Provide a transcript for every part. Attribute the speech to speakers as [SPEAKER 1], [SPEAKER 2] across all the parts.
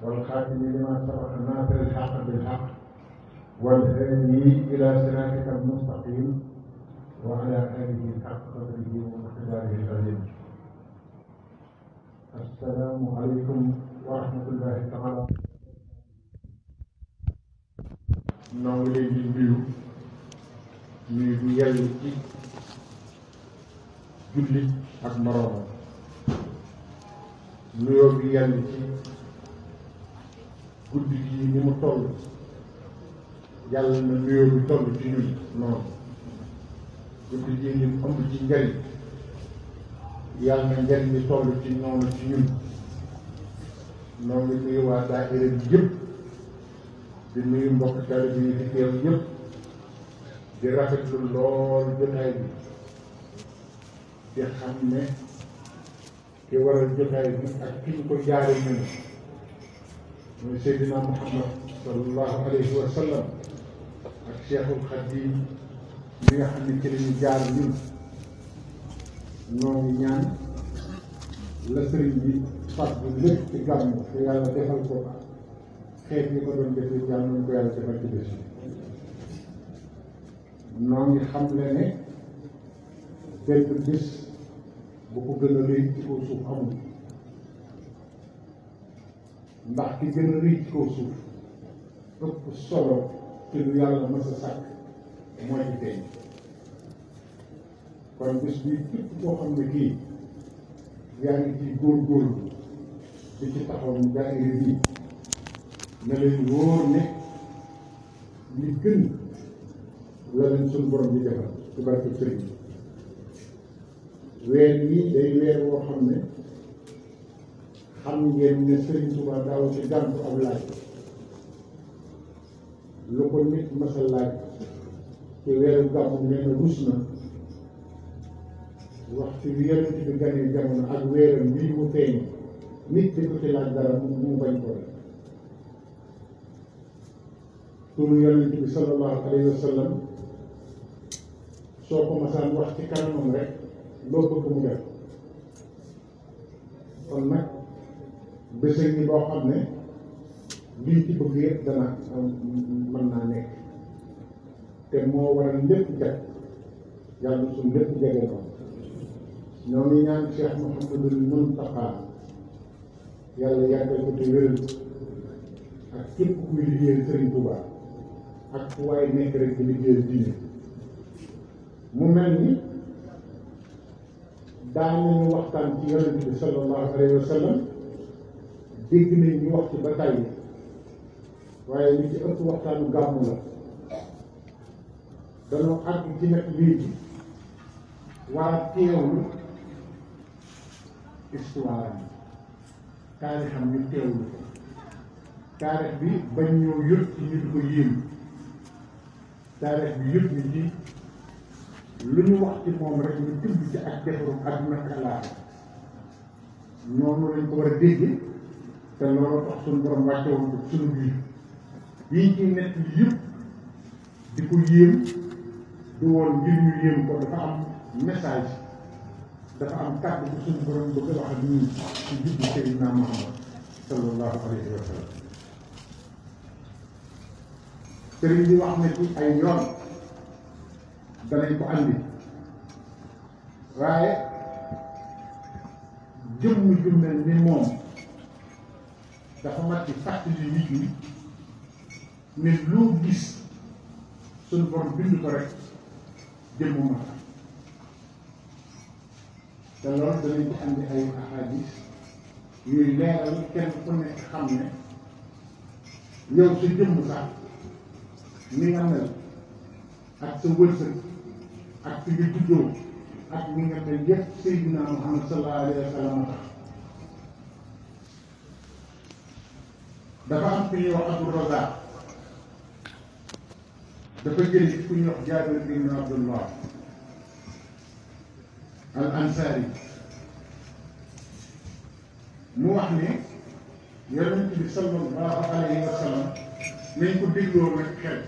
[SPEAKER 1] والخاتم لما سبق ناصر الحق بالحق والهادي إلى صراطك المستقيم وعلى آله حق قدره ومقداره العظيم. السلام عليكم ورحمة الله تعالى. noo ngi leen di nuyu bu yàlla ci jullit ak moroomam, nuyoo bi yàlla ci guddi gi ni mu toll yàlla na nuyoo bi toll ci ñun noonu. guddi gi ni mu ëmb ci njariñ yàlla na njariñ li toll ci noonu ci ñun. noo ngi nuyu waa daayira bi yëpp, di nuyu mbokk taalibe yi fi teew yëpp, di rafetlu lool jotaay bi, di xam ne ki waral jotaay bi ak ki ñu ko jaare nañu mooy Seydina Muhammad sallallahu alayhi wa sallam ak Cheikhul Khadim mi nga xam ne ci lañu jaar ñun. noo ngi ñaan la sëriñ bi fat bi lépp ci gàmmu te yàlla defal ko xeet yi ko doon defee yàlla nañu ko yàlla defal ci bés yi. noo ngi xam ne benn bés bu ko gën a rëy ci kaw suuf amul, ndax ki gën a rëy ci kaw suuf ëpp solo te lu yàlla mës a sàkk mooy ci tey. kon bés bi képp koo xam ne kii yaa ngi ci góorgóorlu di ci taxaw ñu daayira bii na leen wóor ne li gën la leen suñu borom di defal ci barke sëriñ. weer yi day weer woo xam ne xam ngeen ne Sëriñ Tuubaa daaw ci gàntu ab laaj lu ko nit masa laaj ci weeru gàmmu nee na rus na waxtu bi yonent bi ganee jamono ak weeram bii mu feeñ nit di ko ci laaj dara mu bañ ko def. turu yonent bi sallallahu alayhi wa sallam soo ko masaan wax ci kanamam rek loo bëgg mu def. kon nag bés ni boo xam ne liñ ci bëgg yëpp dana mën naa nekk te moo waral lépp jag yàlla suñ lépp jege ko. ñoo ngi ñaan Cheikh Mouhamadul Muntaqa yàlla yàggal ko te wéral ak képp kuy liggéeyal Serigne Touba ak fu waaye nekk rek di liggéeyal diine. mu mel ni daan nañu waxtaan ci yonent bi sallallahu alayhi wa sallam, dégg nañ ñu wax ci ba tàyyi, waaye li ci ëpp waxtaanu gàmmu la. danoo àgg ci nag léegi war a teewlu histoire yi, taarixam ñu teewlu ko. taarix bi bañ ñëw yëpp ci ñu di ko yéem, taarix bi yëpp ñu ci lu ñu wax ci moom rek ñu tibb ci ak defaru àdduna ak àllaaxira. noonu lañ ko war a dégg te loolu tax suñu borom wàcce woon ko suñu biir. yiñ ciy nekk yëpp di ko yéem du woon ngir ñu yéem ko, dafa am message, dafa am kàddu bu suñu borom bëgg a wax ak ñun ci juddu Seydina Muhammad sallallahu alayhi wa sallam. sëriñ bi wax na ci ay yoon danañ ko andi, waaye jëmm ju mel ni moom dafa mat ci fàttali nit ñi ne loo gis suñu borom bind ko rek jëmm ma tax. te loolu danañ ci andi ay ahadis yuy leeral kenn ku nekk xam ne yow sa jëmm sax ni nga mel ak sa wërsëg ak fi nga juddoo ak ni nga mel yëpp Seydina Muhammad sallallahu alayhi wa sallam tax. dafa am ku ñuy wax Abdou Razak, dafa jël ci ku ñuy wax Jaabir ibn Abdullah al Ansari, mu wax ne yonent bi sallallahu alayhi wa sallam nañ ko dégloo rek xel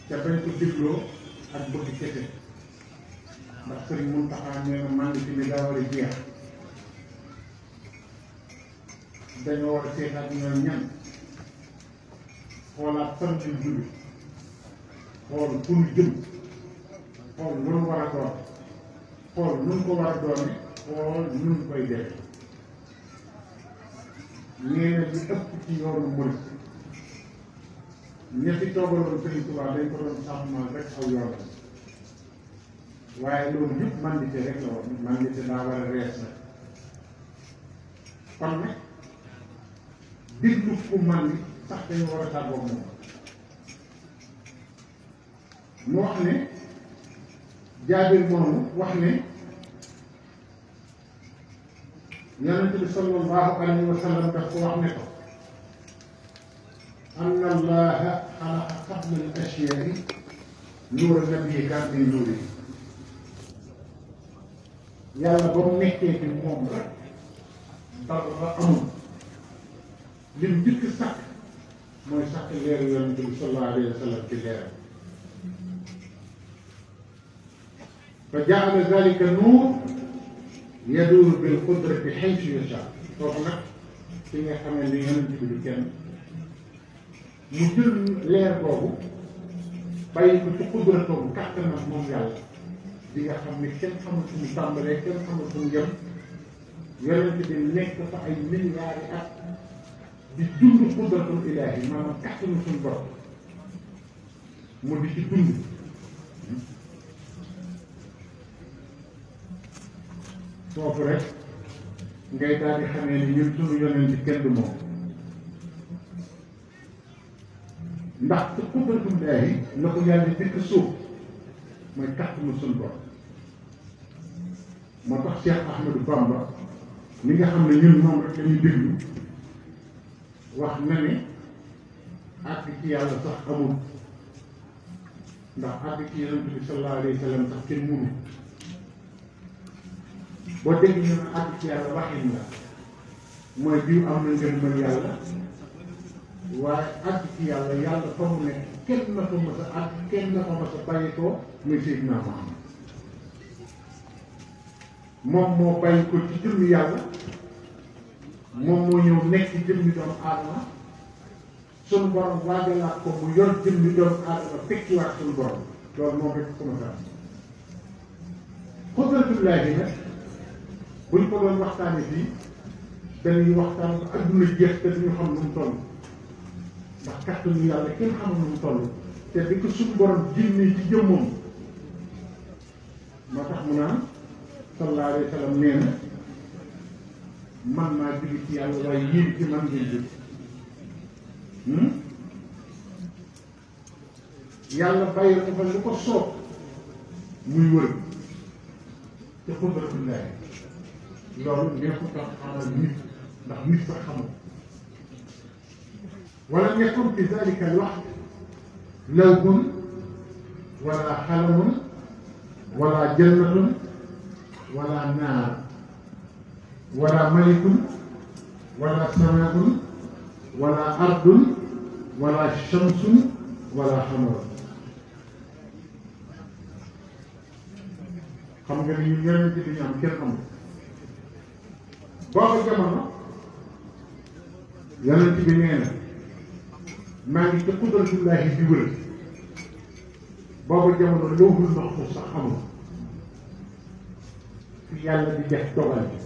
[SPEAKER 1] te bañ ko dégloo ak bëgg kese, ndax Sëriñ Muntaxa nee na maa ngi fi ne daa war a jeex. dañoo war a seetaat ñoom ñan xoolaat fan lañ jóge xool fu ñu jëm xool lu ñu war a doon xool nu ñu ko war a doone xool nu ñu koy def nee na li ëpp ci yoonu murit ña fi toogaloon Sëriñ Tuubaa dañ ko doon sàmmal rek aw yoon waaye loolu yëpp mandité rek la woon mandité daa war a rees nag kon nag déglu ku mandi sax dañu war a tàggoog moom mu wax ne Jaabir moomu wax ne yonent bi sallallahu alayhi wa sallam daf ko wax ne ko anna allaha xalaqa qabla al ashyaai nuura nabiyika min nuurihi yàlla ba mu nekkee ci moom rek dara amul lim njëkk sàkk mooy sàkk leeru yonent bi sallallahu alayhi wa sallam ci leeram fa jaala dalika nuur yaduuru bil qudrati xaysu yashaa foofu nag fi nga xamee ni yonent bi du kenn mu jël leer boobu bàyyi ko ci qudratoom kàttanam moom yàlla di nga xam ne kenn xamul fu mu tàmbalee kenn xamul fu mu jëm yonent bi nekk fa ay milliards at di dund qudratul ilaahi maanaam kàttanu suñu borom mu di ci dund foofu rek ngay daal di xamee ni ñun suñu yonent kenn du moom ndax ci qudratullaahi la ko yàlla dëkk suuf mooy kàttanu suñu borom moo tax Cheikh Ahmadou Bamba mi nga xam ne ñun moom rek lañuy déglu wax na ne àgg ci yàlla sax amul ndax àgg ci yonent bi sallallahu alayhi wa sallam sax kenn mënu boo dégg ñu ne àgg ci yàlla waxin la mooy diw am na ngërëmal yàlla waaye àgg ci yàlla yàlla fa mu nekk kenn na ko mës a àgg kenn na ko mës a bàyyi ko muy Seydina Muhammad moom moo bàyyi ko ci jëmmi yàlla moom moo ñëw nekk ci jëmmi doomu aadama suñu borom waajalaat ko mu yor jëmmi doomu aadama fekkiwaat suñu borom loolu moom rek ko mës a am qudratullaahi nag buñ ko doon waxtaanee fii dañuy waxtaan ba adduna jeex te duñu xam nu mu toll ndax kàttanu yàlla kenn xamul nu mu toll te di ko suñu borom jinnee ci jëmmam moo tax mu naan sallallahu alayhi wa sallam nee na man maa jóge ci yàlla waaye yéen ci man ngeen jóg yàlla bàyyi ko fa lu ko soob muy wër te qudratullaahi loolu nekkul tax xamal nit ndax nit sax xamul wala nekkul fi dalika al waqt lawhun wala xalamun wala jannatun wala naar wala malikun wala samaun wala ardun wala shamsun wala xamar xam nga ni ñun yonent bi ñu am kenn amul booba jamono yonent bi nee na maa ngi ci qudratullaahi di wër booba jamono lawhul mahfuus sax amul fi yàlla di def dogal bi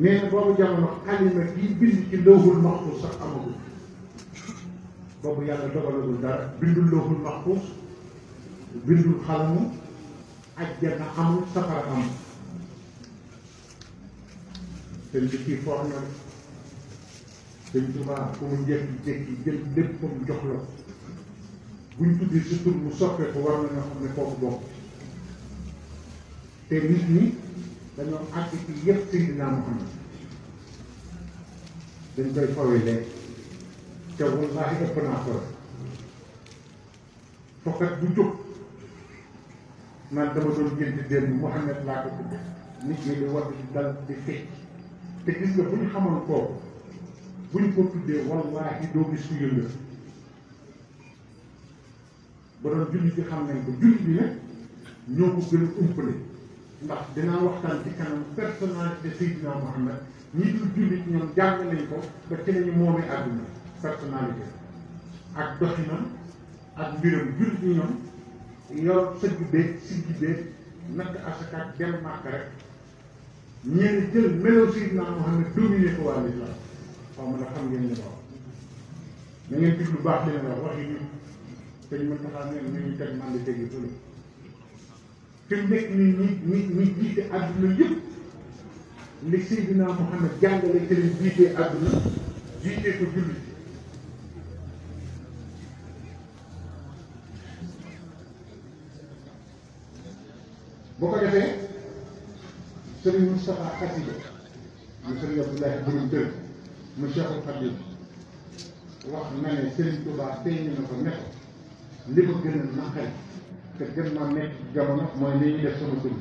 [SPEAKER 1] nee na boobu jamono xalima kii bind ci lawhul mahfuus sax amagul boobu yàlla dogalagul dara bindul lawhul mahfuus bindul xalamu ajjana amul safara amul te li kii foor na Sëñ Tuubaa ku mu jékki-jékki jël léppam jox la buñ tuddee si tur mu soppee ko war na nga xam ne kooku bokk te nit ñi dañoo àgg ci yëpp Seydina Muhammad dañ koy fawee léegi te wallaahi ëpp naa ko fokkat bu jóg man dama doon gént démb Muhammad laa ko tudde nit ñi di war di dal di fecc te gis nga bu ñu xamoon kooku bu ñu ko tuddee wallaahi doo gis ku yëngal ba doon julli ci xam nañ ko julli bi nag ñoo ko gën a umpale ndax dinaa waxtaan ci kanam personnalité Seydina Mouhamed ñi dul jullit ñoom jàng nañ ko ba ci lañu moomee àdduna personnalité ak doxinam ak mbiram jullit ñi ñoom yor sëgg beeg siggi beeg natt asakaat dem màkk rek ñenn jël melo Seydina Mouhamed dominé ko waa l'islam xaw ma la xam ngeen ne wax na ngeen dig lu baax li nga wax waxi nit te ñu mën taxaw ne ñu teg man di tegi fële fi mu nekk nii ñi jiite àdduna yëpp li Seydina Mouhamed jàngale ci lañ jiitee àdduna jiitee ko jullit boo ko defee Serigne Moustapha Kassida mu Serigne Abdoulaye borom dër mu Cheikhul Khadim wax na ne Serigne Touba feeñ na ko ne ko li ma gën a naqari te gën ma nekk jamono mooy li ñuy def sama tur ñu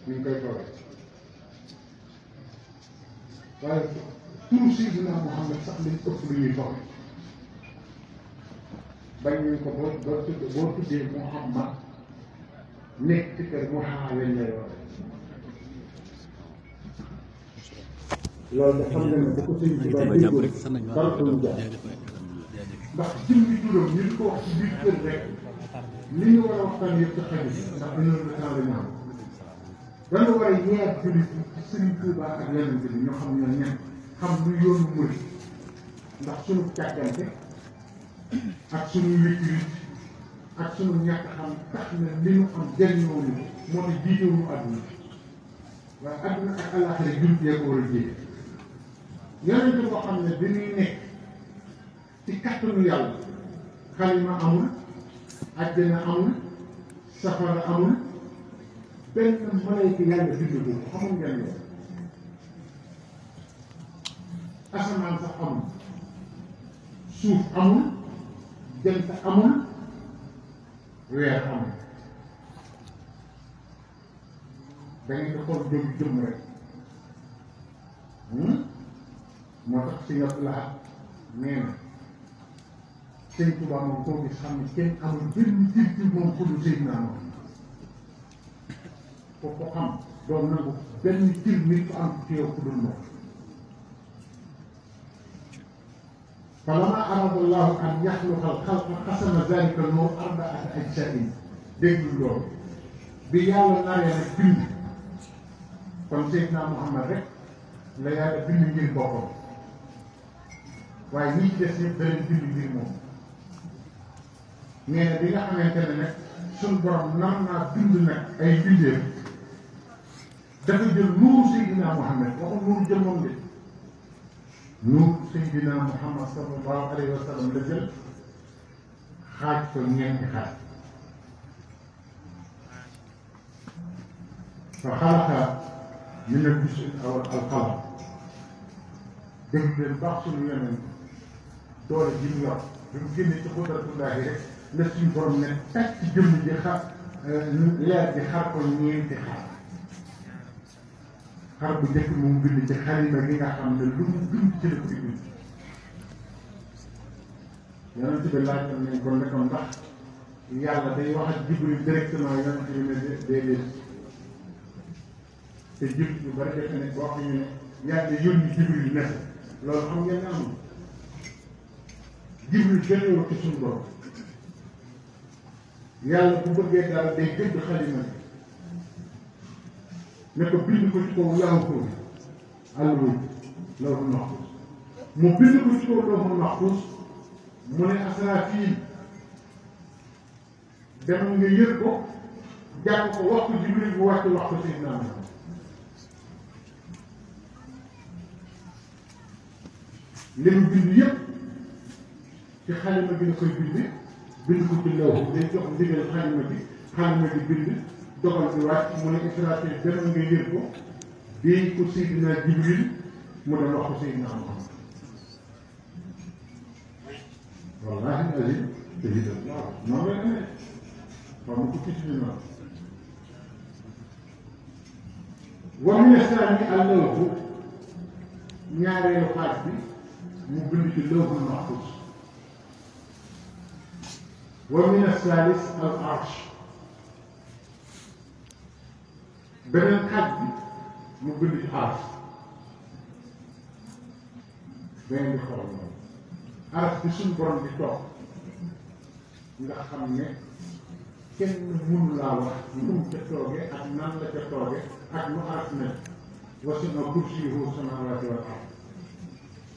[SPEAKER 1] ngi koy toogee waaye turu Seydina Mouhamed sax lañ ëpp lu ñuy toogee bañ nañ ko boo tuddee Mouhamed nekk ci kër Mouhamed lañ lay wax loolu de xam nga ne bu ko sëñ bi ba déggoo dara ko lu jaar ndax jëmmi turam ñu ko wax ci biir kër rek li ñu war a waxtaan yëpp ci xel ndax une heure de temps la ñu am dana war a yeer jullit ci Serigne Touba ak yeneen bi ñoo xam ñoo ñan xam lu yoonu murid ndax suñu càggante ak suñu wékkirit ak suñu ñàkk xam tax na li ñu am jëriñoo ñu moo tax jiitewuñu àdduna waaye àdduna ak àllaaxira jullit yee ko war a jiite yonent boo xam ne dañuy nekk ci kattanu yàlla xalima amul àjjana amul safara amul benn malayka yàlla bind ko xamul ngeen loolu asamaan sax amul suuf amul jant amul weer amul da ngeen di xool jëm jëm rek moo tax si nga laaj nee na sëñ Tuubaa moom koo gis xam ne kenn amul benn ci moom ku dul Seydina moom foofu ko xam doon nangu benn cir nit ko am ci yow ku dul moom falammaa araada Allaahu an yaxluqa al-xalqa qasama zaalika an-nuur arbaata ajzaaءin déglu loolu bi yàlla naree nag bind kon Seydina Muhammad rek la yàlla bind ngir boppam waaye ñi ci des ñëpp da leen bind ngir moom nee na bi nga xamante ne nag suñ borom nar naa bind nag ay bindeef dafa jël nuuru Seydina Muhammad waxul nuuru jëmmam de nuuru Seydina Muhammad sallallahu alayhi wa sallam la jël xaaj ko ñeenti xaaj fa xalaqa min al-juz'i al-qalam dégg leen baax suñu yeneen doole ji mu yor bi mu génnee ci xudratullaahi rek la suñu borom ne tàcc ci jëmm ji xar leer bi xar ko ñeenti xar bu njëkk moom bind ci xalima gi nga xam ne lu mu bind ci la ko di bind yonent bi laaj nañ ko ne ko ndax yàlla day wax ak Jibril directement yonent bi ne déedéet te Jibril yu bari defe ne wax ñu ne yàlla yónni Jibril ne loolu xam ngeen ne amul Jibril gënewul ci suñu borom yàlla bu bëggee dara day gëdd xalima bi ne ko bind ko ci kaw lawhul mahfuus lawhul mahfuus mu bind ko ci kaw lawhul mahfuus mu ne Asraafiil demal nga yër ko jàng ko wax ko Jibril bu wàcc wax ko Seydina Muhammad li mu bind yëpp ci xalima bi la koy bind ko ci lawhu day jox ndigal xalima bi bind dogal bi wàcc mu ne Israafil demal nga yër ko bii ko Seydina Jibril mu doon wax ko Seydina Muhammad wallaahi azim te lii daal waaw noonu la amee waaw mu ko kii noonu wa mina saani al-lawhu ñaareelu xaaj bi mu bind ci lawhul mahfuus wa mina saalis al-arsh beneen xaaj bi mu bind ci aras dangeen di xool moom aras bi suñu borom di toog nga xam ne kenn mënu laa wax nu mu ca tooge ak nan la ca tooge ak nu aras ne wasi'a kursiyyuhu samaawaati wal ard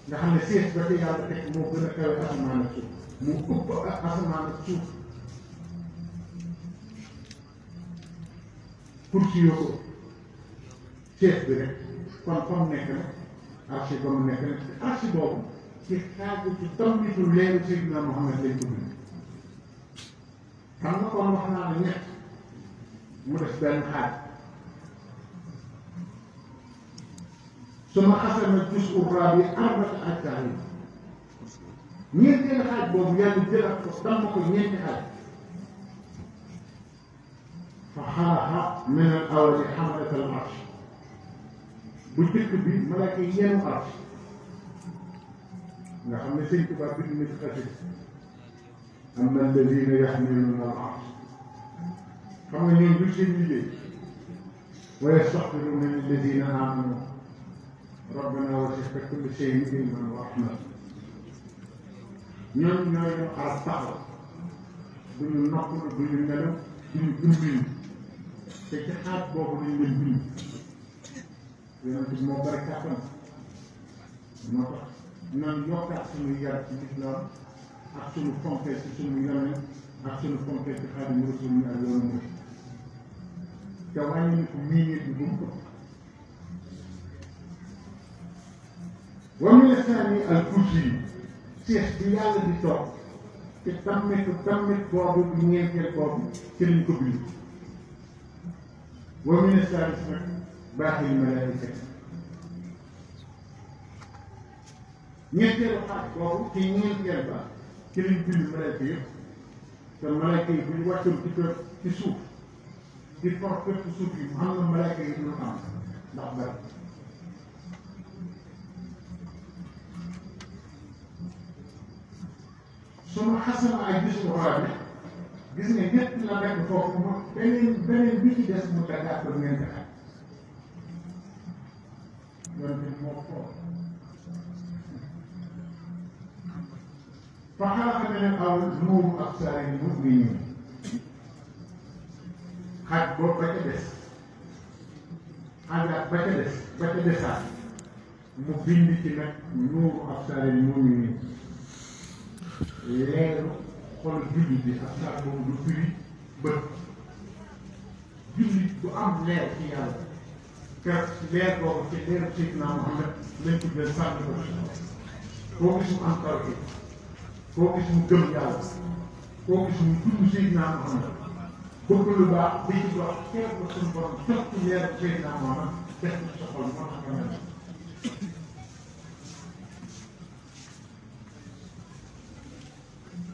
[SPEAKER 1] nga xam ne siège ba ca yàlla teg moo gën a kawe asamaan ak suuf mu ëpp ak asamaan ak suuf kursiyyuhu ko siège bi rek kon fa mu nekk nag arsi ba mu nekk nag arsi boobu ci xaaju ci tambitu leeru Seydina Muhammad lañ ko bind xam nga kon wax naa ne ñett mu des benn xaaj suma xasama juz'u raabi arba'ata ajzaa ñeenteelu xaaj boobu yàlla jëlaat ko damm ko ñeenti xaaj fa xalaqa min al awwali xamalata al arsh bu njëkk bi malaaka yi yenu arsh nga xam ne sëñ Tuubaa bind na ci xasida amma alladina yaxmiluuna al arsh xam nga ñoom du seen liggéey wa yastaxfiruuna lilladina aamanu rabbana wasi'ta kulla shay'in ilman wa rahmatan ñoom ñooy ñu arab taxaw du ñu noppalu du ñu nelaw du ñu dundin te ci xaaj boobu lañ leen bind yonent bi moo bari kàttan moo tax nan yokkaat suñu yar ci lislaam ak suñu fonkee ci suñu yonent ak suñu fonkee ci Xaadimu Rasuul ak yoonu mu te wàññi ni ko miinit bi bu mu ko wa mina saani al kursi yi siège bi yàlla di toog te tamit boobu bu ñeenteel boobu ci lañ ko bind wa mina saani nag baaxil malaayika ñeenteelu xaaj boobu ci ñeenteel ba ci lañ bind malaayika yëpp te malaayika yi bu ñu wàccoon ci kër ci suuf di for fépp suuf yi mu am na malaayika yi ñu am ndax bari suma xasama ay bisu xoolal bi gis nga ñett la nekk foofu mu beneen bi ci des mu dagaat ba ngeen dagaat loolu bi moo xool fa xalaqa min al nuuru absaari mu'miniin xaaj boobu ba ca des xaajaat ba ca des ba ca desaat mu bind ci nag nuuru absaari mu'miniin leeru xol jullit bi ak saa boobu du firi bët jullit bu am leer ci yàlla ker leer boobu ci leeru Seydina Muhammad lañ ko jël sànni ko koo gis mu am tawhid koo gis mu gëm yàlla koo gis mu dund Seydina Muhammad bëgg lu baax di ci dox xeet la suñu borom jox ci leeru Seydina Muhammad def ko ci sa xol moo tax nga mel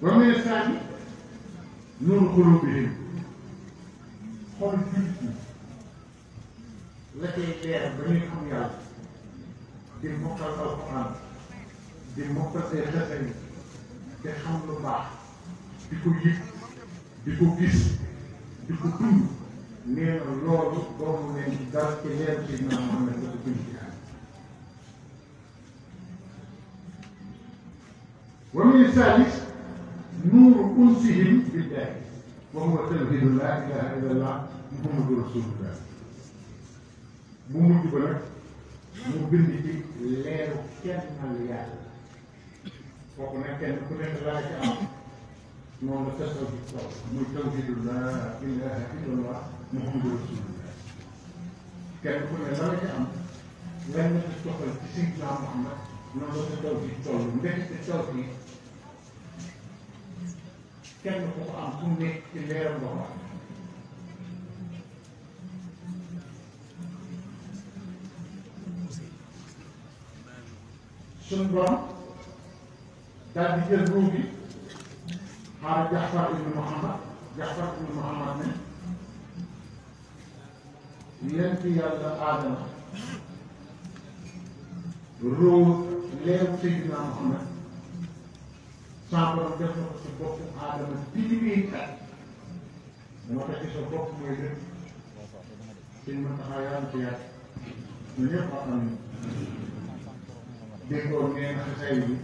[SPEAKER 1] wa mina saani nuuru quluubihim xol jullit ñi la cay leer ba ñuy xam yàlla di mokkal alxuraan di mokkal ay xasari te xam lu baax di ko yëg di ko gis di ko dund nee na loolu doomu leen ci dara ci leer ci na Muhammad la ko bind ci wa mina saani nuuru unsihim billahi wa huwa tawhidu laa ilaha illa allah muhammadu rasulullah bu mujj ba nag mu bind ci leeru kennal yàlla kooku nag kenn ku nekk laa ci am noonu la tasal ci kaw muy tawhidu laa ilaha illa allah muhammadu rasulullah kenn ku ne la ci am lenn ci toxal ci Seydina Muhammad noonu la sa taw ci toll ndekete taw ci kenn ku ko am fu mu nekk ci leeram nga wax suñu borom daal di jël ruu bi xaaral Jaxfar ibnu Muhammad ne yonent yàlla Aadama ruu leeru Seydina Muhammad sans borom def na ko ci boppu Aadama téeméeri at moo tax ci sa bopp mooy lépp sëñ Mountakha yàlla ci yàgg ñu ñëpp xam nañu déggoo nee na xasay bi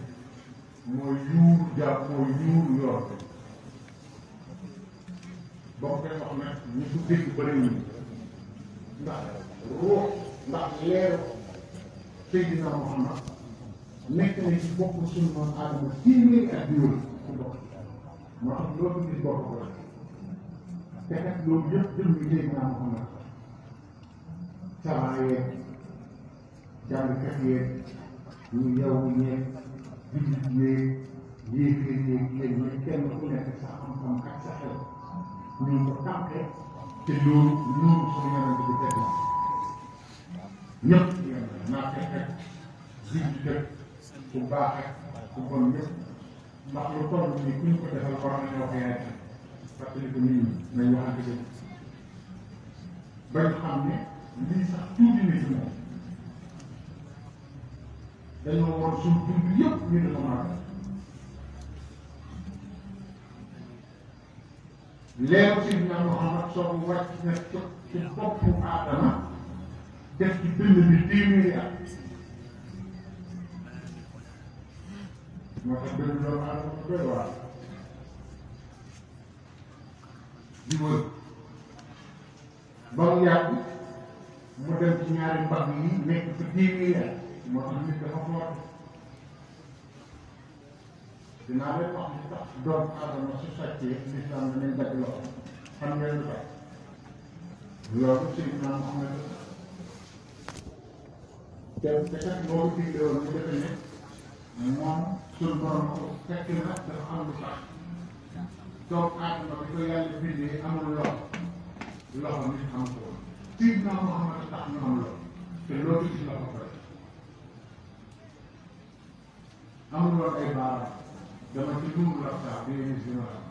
[SPEAKER 1] mooy yuuru jàpp mooy yuuru yoon boo koy wax nag ñu ko dégg bëriwul ndax ruux ndax leeru Seydina Muhammad nekk na ci bopp suñu moom aadama téeméeri ak juróom ci bopp moo tax loolu gis bopp ko te kat loolu yëpp jëm ñu Seydina Muhammad savant yeeg jàngkat yeeg ñu yow ñeeg jullit yeeg yéeféer yeeg léegi ñu kenn ku nekk sa xam-xam ak sa xel ñu ko tànkee te loolu loolu suñu yonent bi teg na ñëpp naa fekk jullit ak ku baax ak ku bon ñëpp ndax lu toll nii ku ñu ko defal war nañoo ko yaay parce que nit ñi nañ waxante dëgg bañ xam ne lii sax tuuti na ci moom dañoo war suñu dund yëpp ñu ne ko màggal leeru Seydina Muhammad soo ko wàcc na ci boppu Aadama def ci dënn bi téeméeri at moo tax dënn doomu Aadama ko doy waar di wër ba mu yàgg mu dem ci ñaari mbagg yi nekk fa téeméeri at moo tax nit dafa foor dinaa leen wax li tax doomu aadama su sàccee lislaam danañ dagg loxo xam ngeen lu tax loolu Seydina Muhammad te kat loolu digle woon mu defe ne moom suñu borom ko fekk na dafa am lu tax doomu aadama bi ko yàlla bindee amul loxo nit am ko Seydina Muhammad tax ñu am loxo te loolu gis la ko pare amul woon ay baaraam dama ci dund la sax bi nga gis dina xam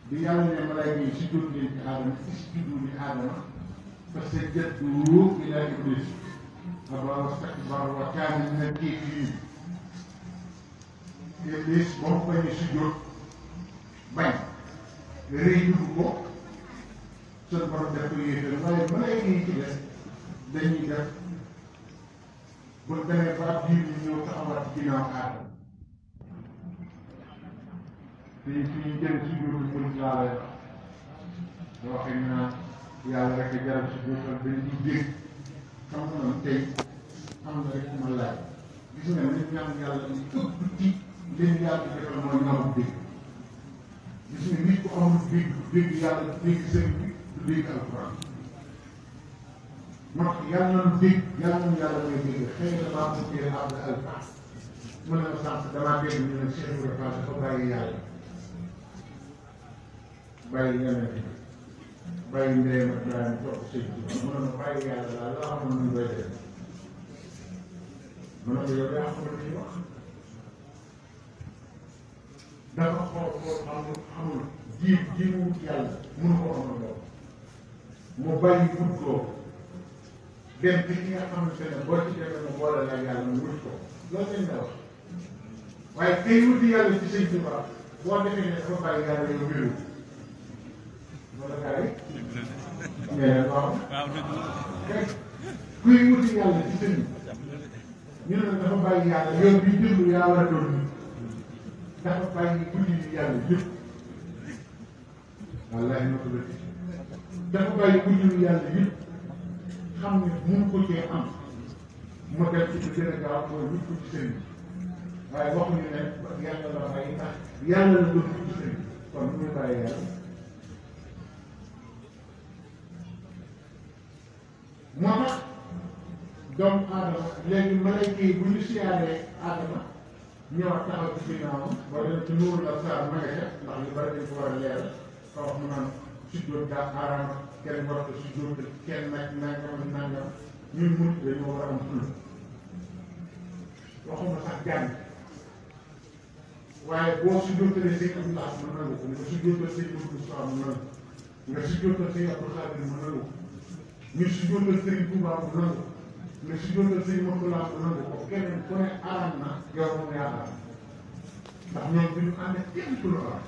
[SPEAKER 1] bi yàlla ne malayka yi si jot leen ci aadama is juddu ni aadama parce que jët du ila iblis aba wastakbara wa kaana mina al-kaafiriin iblis ba mu bañ a si jot bañ rëy dugg ko seen borom def ko yéetal waaye malayka yi ci des dañuy def bu demee ba ab diir ñu ñëw taxawaat ci ginnaaw aadama fi ñu jël si biir bi mu laa lay wax boo waxee ñu naan yàlla rek a jaral si biir xel dañ di dégg xam nga noonu tey am na rek ma laaj gis nga nit ñaan yàlla ni ëpp ci leen yàlla defal mooy ñamu dégg gis nga nit ku amul dégg yàlla dégg sëriñ bi du dégg alquran moo tax yàlla nañu dégg yàlla nañu yàlla mooy dégg xëy na maa ko jëlee ànd alpha mën na ma sant damaa dégg ñu ne Cheikh Ibrahima dafa bàyyi yàlla bàyyi yeneen yi bàyyi ndeyam ak daal di topp sëñ bi mu ne ma bàyyi yàlla daal loo xam ne ñu koy def mu ne ko yow yaa xam ne wax dafa xool xamul ji mu wut yàlla mënu ko amal lool mu bàyyi wut ko dem ci ki nga xamante ne boo ci demee mu boole la yàlla mu wut ko loolu lañ la wax waaye kay wuti yàlla ci sëñ bi boo defee ne dafa bàyyi yàlla yow wéru loolu gars yi mais waaw kuy wuti yàlla ci sëñ ñu ne dafa bàyyi yàlla yow bi déglu yaa war a doon dafa bàyyi guddi yi yàlla yëpp wallaahi ma ko dëkk dafa bàyyi guddi yi yàlla yëpp xam ne mun ko cee am mu def ci lu gën a gaaw mooy wut ko ci sëñ waaye waxuñu ne yàlla la bàyyi tax yàlla la doon ci sëñ kon nu muy bàyyi yàlla moo tax doomu aadama léegi malayka yi bu ñu siyaaree aadama ñëwaat taxaw ci ginnaawam boo dem ci nuuru la saa ma nga ca ndax yu bari dañ ko war a leeral ka wax mu naan sujjóot daa aaraama kenn war ko sujjóot kenn nangam ñun mucc dañoo war a am ful waxuma sax jàng waaye boo sujjóotalee sëñ Abdou Lahad mu nangu ko nga sujjóotal sëñ Abdou Moustapha mu nangu nga sujjóotal sëñ Abdou Khadir mu nangu ñu sujjóotal sëñ Touba mu nangu nga sujjóotal sëñ Mourtala mu nangu ko keneen ku ne aram na yow moom yaa aram ndax ñoom bi ñu ànd kenn ku lu aram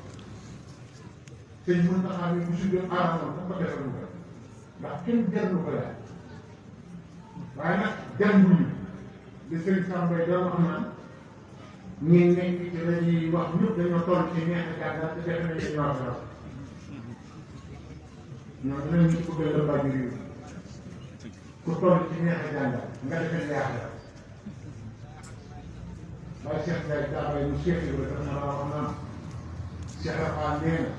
[SPEAKER 1] sëñ Mountakha bi bu sujjóot aramam dafa defal lu ko ndax kenn jarul ko laaj waaye nag jànguñu li sëriñ Samba doon wax naan ñi nekk ci la ñuy wax ñëpp dañoo toll ci neex a jàngal te defe nañu ñoo xam ñoo dinañ ci bëgg la bàyyi réew ku toll ci neex a jàngal nga defee ne yàq la waaye Cheikh Ndiaye jàppale ñu Cheikh Ibrahima dafa na la wax naan Cheikh Rafa nee na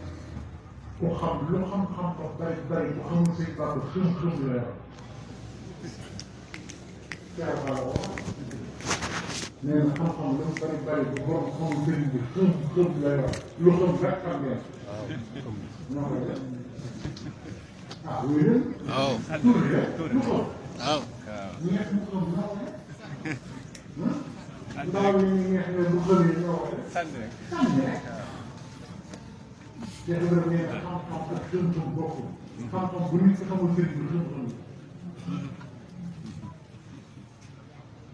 [SPEAKER 1] ku xam lu xam-xam ko bari bari ku xamul sëñ Bamba xëm-xëm la yor Cheikh Rafa la wax nee na xam-xam lu mu bari bari bu borom xamul sëñ bi xëm-xëm la yor lu xam rek xam ngeen noo koy def ah wuy leen waaw tuuri rek lu xam waaw ñeex mu xam noo koy daaw yi ñu neex ne bu xëmee ñoo koy def sànni rek Cheikh Ibrahima nee na xam-xam ak xëm-xëm bokkul xam-xam bu nit ki xamul sëriñ bi xëm-xëm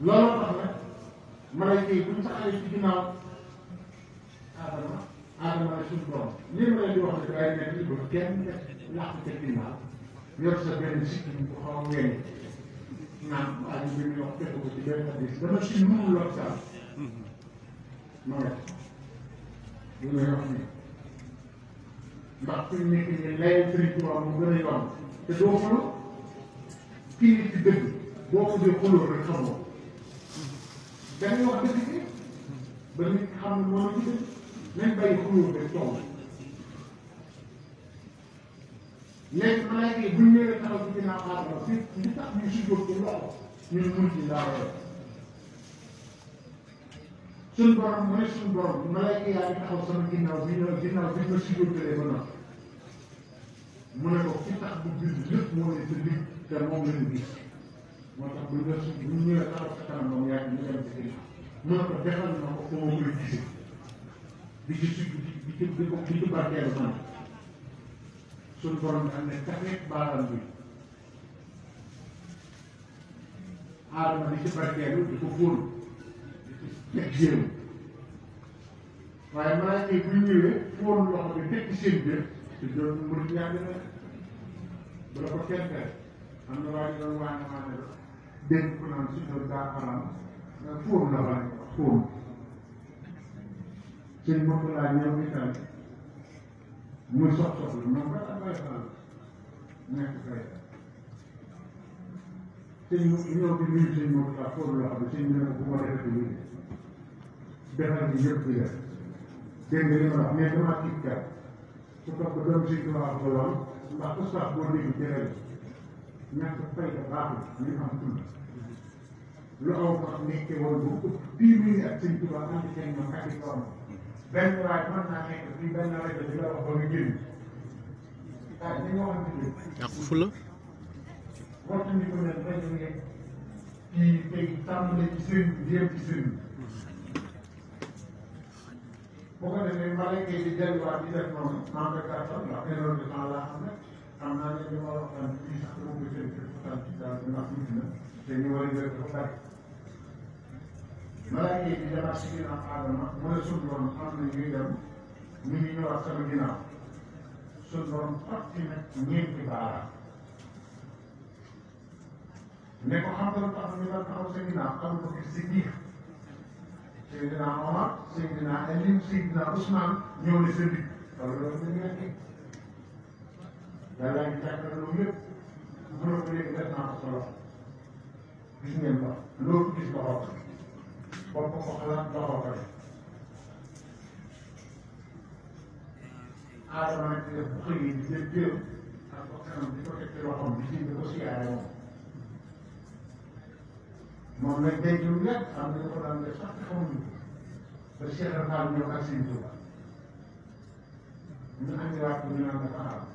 [SPEAKER 1] looloo tax nag malayka yi buñ taxawee ci ginnaaw Adama ne suñu borom lii ma leen di wax ne dafay nekk ci ba kenn làq ca ginnaaw yor sa benn sikki bu xaw a ngeen naan waa ñu ngi wax fekk ko ci benn hadis dama si mënul lool saa ma nga li may wax nii ndax fi mu nekk nii layal Sëriñ Tuubaa mu gën a yomb te doo xuloo kii nit ci dëgg boo ko dee xuloo rek xamoo dañuy wax dëgg bi ba nit xam ne moo la ci dëgg nañ bàyyi xuloo rek coow léegi malaaka yi buñ ñëwee taxaw ci ginnaaw Aadama fi li tax ñu si jóg ci loxo ñun mun ci laa war suñ borom mu ne suñ borom malaaka yaa ngi taxaw sama ginnaaw bi ñëw ginnaaw bi ma si jógee ba noppi mu ne ko fi tax bu bind lépp moo ne sa ligg te moom la ñu gis moo tax buñ la su buñ ñëwee taxaw sa kanam moom yaa ngi ñu dem ci ginnaaw mu ne ko defal na ko foo ma koy gisee di ci di ci barkeelu man suñu borom bi am ne kafeet baaram bi Aadama di ci barkeelu di ko fóon di ci teg jéem waaye malaaka yi bu ñu ñëwee fóon loxo bi teg ci seen biir te doon mën yàgg na bu la ko kenn tere am na waa ñu doon waane la dégg ko naan si doon daa xaram fóon la wala fóon seen mbokk laa ñëw itam muy sox-sox la moom ba am ay faral nekk fay sëñ ñëw bi nuyu sëñ moom sax fóon loo xam ne sëñ bi ne bu ma defee lii defal bi yëpp di def dégg nga li ma wax mais dama tiit kat su topp doom si tubaab ba lool ndax ustaas boo dégg jërëjëf ñàkk fayda baaxul ñu am tudd lu aw ko nekkee woon bu ëpp 10 minutes ak sëñ tubaab andi seen ñoom ak i doom benn waay mën naa nekk fii benn rajo bi la wax ba nga génn ah li nga waxante ni
[SPEAKER 2] yàq fu la
[SPEAKER 1] waxtu ni ko ne rajo ngeen kii tey tàmbale ci sëriñ bi jéem ci sëriñ boo ko defee malayka yi di delluwaat di def noonu maa ngi koy gàttal ndax erreur de temps laa xam ne xam naa ne li ma waxtaan fii sax dama ko jël ci waxtaan ci daal ndax tuuti na te ñu war a jël dafa bari malayka yi di demaat si ginnaaw Aadama mu ne suñu borom am na ñuy dem ñu ngi ñëwaat sama ginnaaw suñu borom xotti nag ñeenti baaraam ne ko xam nga lu tax ñu doon taxaw sa ginnaaw xam nga ko gis si biir Seydina Omar Seydina Ali Seydina Ousmane ñëw ne sa digg loolu loolu dañu nekk yàlla ngi jàkkaarloo yëpp bu la ko léegi def naa ko solo gis ngeen ko loolu gis ko xool bopp ko xalaat doxoo ko def Aadama nag di def bu xëyee di jël jël ak ko kanam di ko teg ci loxoom di jënd ko siyaare moom nag denc lu yàgg am na ko daan def sax te xamuñu ko ba Cheikh Rafal ñëw ak Sëriñ Tuuba ñu andiwaat ko ñu naan dafa xaram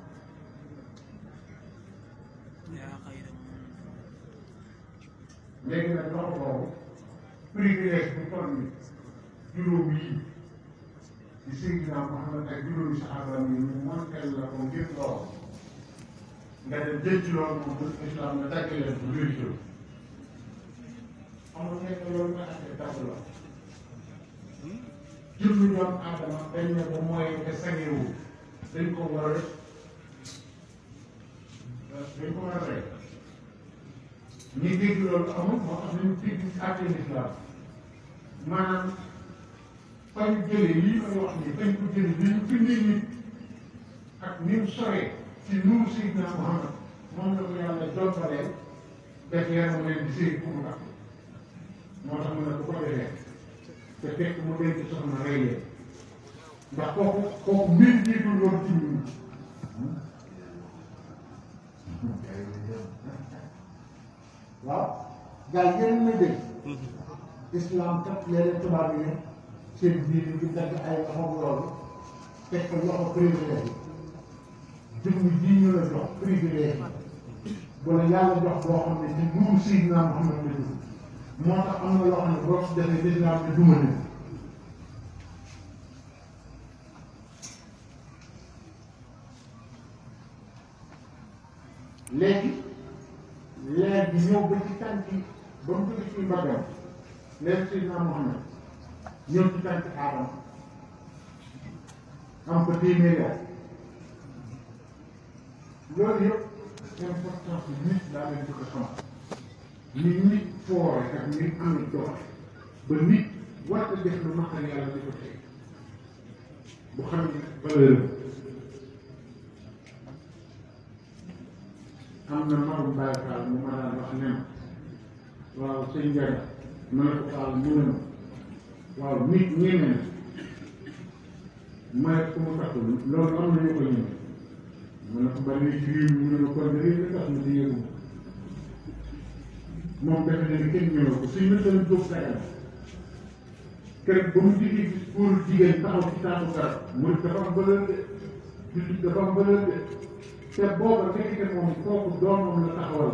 [SPEAKER 1] léegi nag loxo boobu privilège bu toll ni juróom yii di Seydina Muhammad ak juróomi saxaaba yi ñu montel la ko ngir lool nga dem jël ci loolu moom bu islam nga dagg leen bu vérité xam nga nekk loolu nga àttee tabb la jëmmi doomu aadama dañ ne ko mooy nga sangewu dañ ko war a dañ ko war a rey ñi dégg loolu amul moo tax nañu dégg ci àtte l'islam maanaam fa ñu jëlee lii may wax nii fañ ko jëlee li ñu bindee nit ak ni mu soree ci nuuru Seydina Muhammad moom la ko yàlla jombalee def yaram leen di séy pour nga moo tax mu ne bu ko defee te fekk mu denc soxna rey leen ndax kooku mbir jiitul woon ci ñun waaw gars yi ngeen dégg islam kat yeneen tubaab yi ne seen biir yi di dagg ay loxo loolu teg ko loxo privilège yi jëmm ji ñu la jox privilège yi wala yàlla jox boo xam ne ci nuuru Seydina Muhammad la jóg moo tax am na loo xam ne boo ko defee l'islam ne duma ne léegi leer bi ñëw ba ci tànk yi ba mu jóge ci mbaggam leer Seydina Muhammad ñëw ci tànk Aadama am ko téeméeri at loolu yëpp importance bi nit daa leen bëgg a xam ni nit foore ak nit amee doole ba nit war a def lu naqar yàlla di ko teg bu xam ne valeur am na marum Baye Fall mu ma daan wax ne ma waaw sëñ Ndiaye ma ne ko Fall mu ne ma waaw nit ñeme na may ku mu taxul loolu am na ñu ko ñeme ma ne ko ba léegi ci réew mi mu ne ma kon réew mi tax na di yëgu moom defe na ne kenn ñeme ko suñ la doon jóg dagal keroog ba mu jigee gis pour jigéen taxaw ci taatu garab mu dafa am valeur de jullit dafa am valeur de te booba fekkite moom kooku doomam la taxawal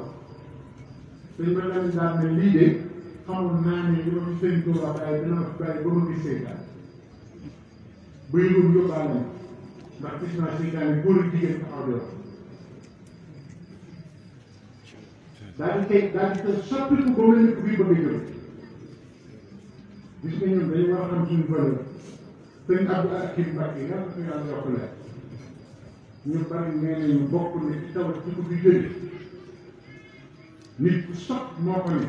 [SPEAKER 1] dañ ma leen daal ne lii de xamul naa ne li ma fi sëñ Tuubaa bàyyi dina ma fi bàyyi ba ma gis seytaan ba yëgoon yóbbaale ma ndax gis naa seytaan yi góor ak jigéen taxaw di wax daal di koy soppiku ba mel ni ku bii bëgg a jël gis nga ñun dañu war a xam suñu valeur sëñ Abdou Akim Mbacke yàlla na ko yàlla yokk leen ñu bari nee nañu bokk na ci tawat ci ko fi jóge nit ku sot moo ko ne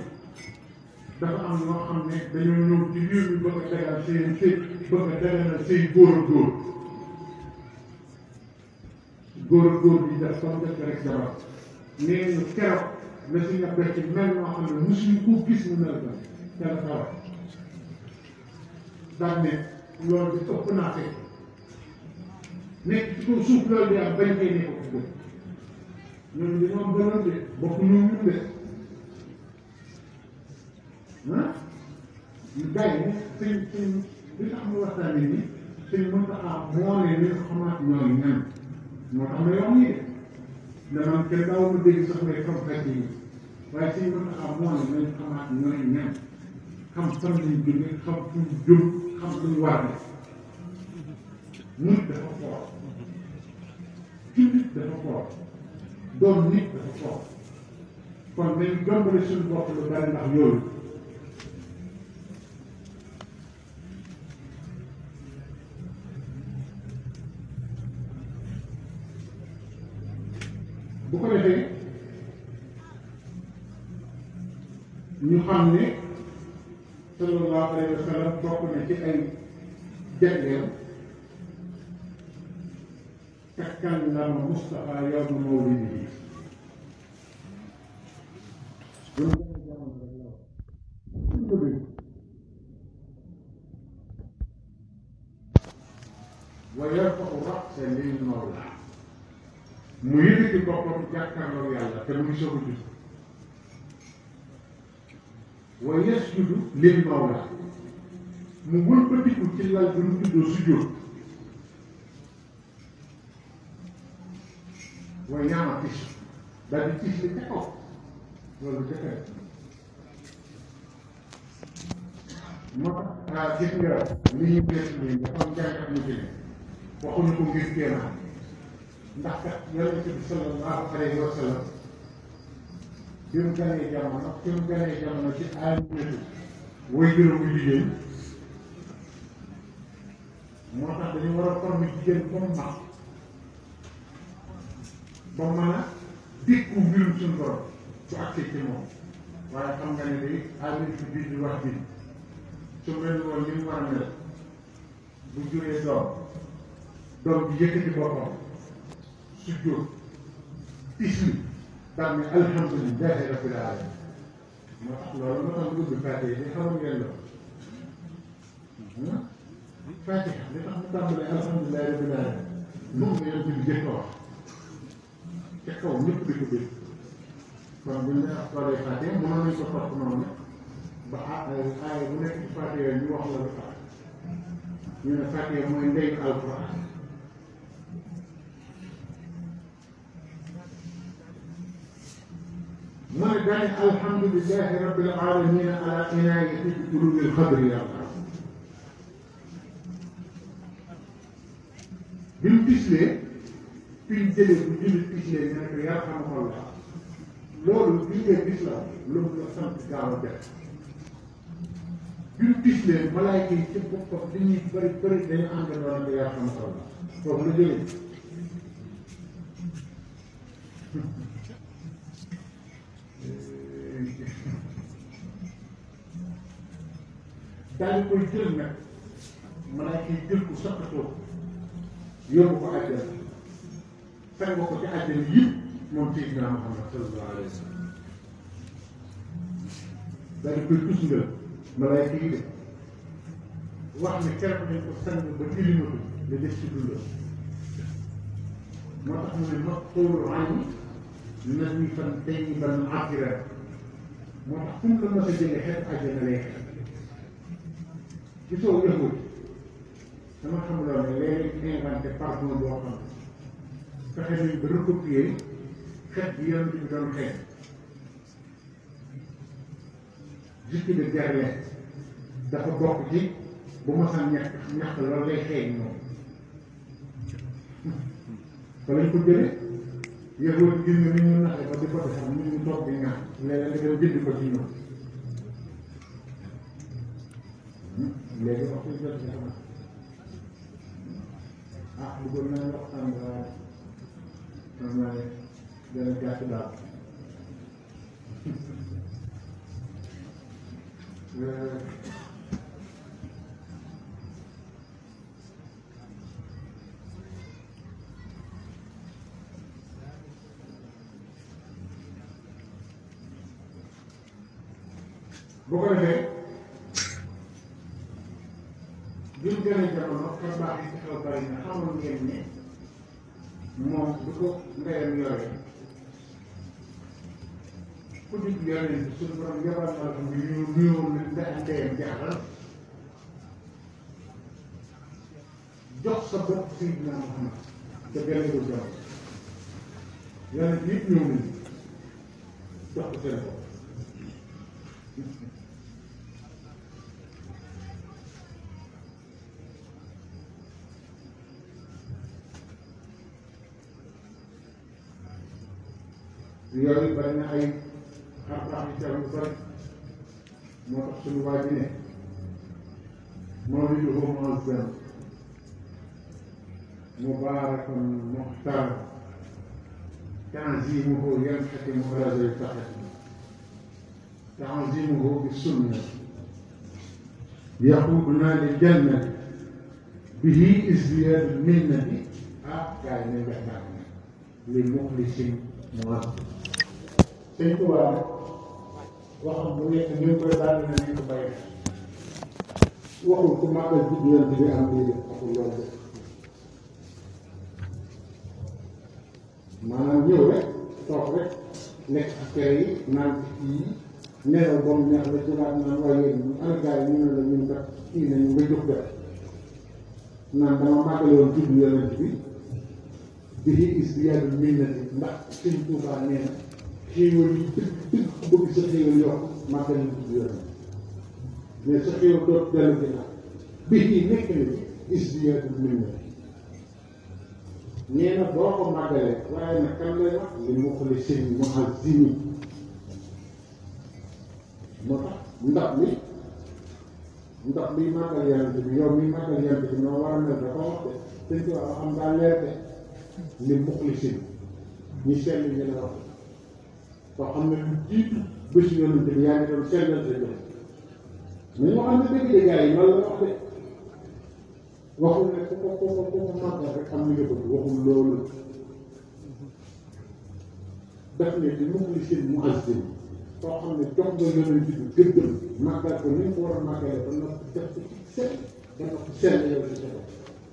[SPEAKER 1] dafa am ñoo xam ne dañoo ñëw ci biir bi bëgg a dagal seen sëy bëgg a dagalal sëy góor ak góor góor ak góor bi def comme def rek jabar nee nañu keroog la si nga bett mel noo xam ne mosuñu ko gis mu mel ba ca la tawat daal ne loolu di ëpp naa fekk nekk ci kaw suuf loolu di am bañ koy nekk ko bëgg ñoom dañoo am bëloon de bokk ñoom ñu de ah gars yi sëñ li tax mu waxtaan ni sëñ mën ta xam moo ne ni xamaat ñooy ñan moo tax may wax nii de dama kenn daaw ma dégg sax may profet yi waaye sëñ mën ta xam moo ne nañ xamaat ñooy ñan xam fan lañ jóge xam fu ñu jëm xam lu ñu war a def nit dafa foor jullit dafa foor doon nit dafa foor kon nañ jombale suñu bopp lu bari ndax yooyu bu ko defee ñu xam ne sallallahu alayhi wa sallam bokk na ci ay jagleel takallama Mustafa yawma mawlidihi wa yarfa'u ra'sa lil mawla mu yëkkati boppam jàkkaarloo yàlla te mu ngi soog a judd wa yasjudu lil mawla mu wëlbatiku ci lal bi mu juddoo sujjóot wa ñaama tis daal di tis li ca kaw loolu ca kaw moo tax gis nga li ñu bees nii dafa am jàngat mu ci ne waxuñu ko ngir kéemaan ndax kat yonent bi sallallahu alayhi wa sallam bi mu ganee jamono ci Aminatu way juróomu jigéen moo tax dañu war a former jigéen ba mu mag ba mën a dikku mbirum suñu borom su àgsee ci moom waaye xam nga ne day amin fi biir di wax bi su mel woon li mu war a mel bu juree doom bi yëkkati boppam su jóg isli daal ne alhamdulillahi rabbil alamin moo tax loolu moo tax mu ubbi Fatiha yi xamoon ngeen loolu Fatiha li tax mu tàmbalee alhamdulillahi rabbil alamin moom nga yem bi jëkk a wax ca kaw ñëpp di ko dégg kon bu ñu nee xoolee Fatiha mënoon nañu ko topp noonu ba aaya bu nekk ci Fatiha ñu wax la lu tax ñu ne Fatiha mooy ndeyu alquran mu ne daane alhamdulillahi rabbil alamin ala inayati bi tulubil xadri yàlla bi mu tislee fi ñu jëlee bu jullit tislee ñu ne ko yarhamukallah loolu bi ngeen gis la loolu la sant gaaw a def bi mu tislee malaayka yi ci boppam li ñuy bëri dañu àndandoo ne ko yarhamukallah foofu la jógee daal di koy jël nag malaayka yi jël ko soppatoo yóbbu ko àjjana fekk ko ci àjjana yëpp moom Seydina Muhammad sallallahu alayhi wa sallam daal di koy tusngal malaayka yi de wax ne keroog nañ ko sang ba tilimatu la def ci dundam moo tax mu ne maqtuulu ayni nazifan tayyiban atiran moo tax fu mu la mos a jëlee xeetu àjjana lay xeex gisoo yëngu dama xamuloon ne léeg-léeg inventé parfum boo xam fexe nañ ba recopier xeet bi yonent bi doon xeeñ jus de Guerlain dafa bokk ci bu ma san ñax loolu lay xeeñ moom fa lañ ko jëlee yëngu gis nga ni ñu naxe ba di ko defar nit ñu toog di ñaax léeg-léeg nga dem jënd ko ci ñoom léegi wax dëgg yàlla ah bëggoon naa waxtaan nga xam naa ne dana gàtt daal boo ko defee bi mu gën a jamono xar baax yi ci xew bari na xamoon ngeen ne moom du ko ndeyam yore ku dig yonent bi suñu borom yabal na la ko ñu nuyoo ndeyam jaaxal jox sa bopp Seydina Muhammad te gën ko jox yonent yëpp ñëw nañu jox ko seen bopp yooyu bari na ay xar-baax yi teew yu bari moo tax suñu waa ji ne mawliduhu muazzam mubarakan muxtar tanzimuhu yanxatimu ala zay taxati tanzimuhu bi sunna yaxuduna li jannati bihi izdiyaadu minnati ah gars yi nañ def baax na li muxlisin muazzam sëñ Tuubaa nag waxam bu nekk ñu ngi koy daal na ñu ko bàyyi waxul ku màggal juddu yonent bi am lii def waxul loolu def maanaam ñëw rek toog rek nekk ak kër yi naan kii nelaw ba mu neex la jógaat naan waaye yéen ana gars yi ñu ne la ñun kat kii nañu nga jóg def naan dama màggale woon juddu yonent bi bii izdiyaadu minnati ndax sëñ Tuubaa nee na xéewal yi dëgg bëgg sa xéewal yokk màggal yi tudd yonent mais sa xéewal doot dellu ginnaaw bii nekk na ci izdiyaadu minnati nee na boo ko màggalee waaye nag kan lay wax li muxlisin muazzimi moo tax ndax liy màggal yonent bi yow miy màggal yonent bi noo war a mel dafa wax de sëñ Tuubaa xam daa leer de li muxlisin ñi sell ñu la wax koo xam ne lu jiitu bési yonent bi yaa ngi doon sellal sa jox mais moo xam ne dëgg de gars yi loolu la wax de waxul ne ku ko màggal rek am li nga bëgg waxul loolu daf ne di muxlisin muazzin koo xam ne jox nga yonent bi gëddëm màggal ko ni nga ko war a màggale ba noppi def ko ci sell ba noppi sell yow ci sa bopp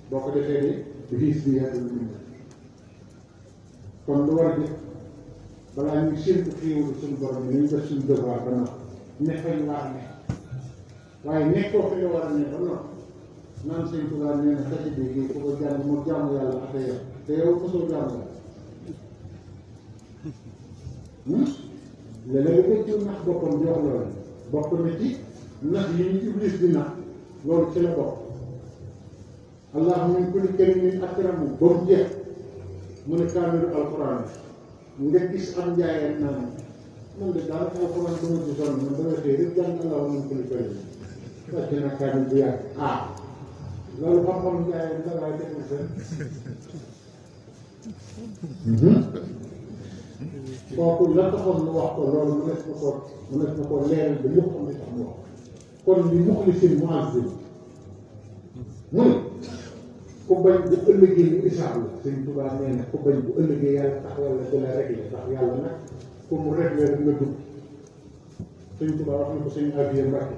[SPEAKER 1] boo ko defee ni riis bi yàlla lu mu kon lu war a def balaa ñuy séntu xéewalu suñu borom bi nañu def suñu devoir ba noppi ne fañ war a ne waaye nekkoo fi nga war a ne ba noppi naan sëñ Tuubaa nee na xasi bi kii ku ko jàng moo jaamu yàlla ak yow te yow mosoo jaamu yàlla léeg-léeg nga ci nax boppam di wax loolu bokk na ci nax yi ñu iblis di nax loolu ci la bokk allah min kulli karimin akramu ba mu jeex mu ne kaamilu alquran nga gis am njaayeen naan man de daanaka alquran ba ma ci sonn man dama xëy rek jàng allah min kulli karimin wàcc na kaamil bu yàgg loolu xam-xam njaayeen la waaye def na seen kooku la taxoon mu wax ko loolu mu nekk na ko leeral ba ñëpp xam ne tax mu wax kon li muxlisin muazzin mu ne ku bañ bu ëllëgee ñu isaab la Sëñ Tuubaa nee na ku bañ bu ëllëgee yàlla taxawal la dina réglé ndax yàlla nag pour mu réglé rek nga dugg Sëñ Tuubaa wax na ko sëñ Abiya Mbàkke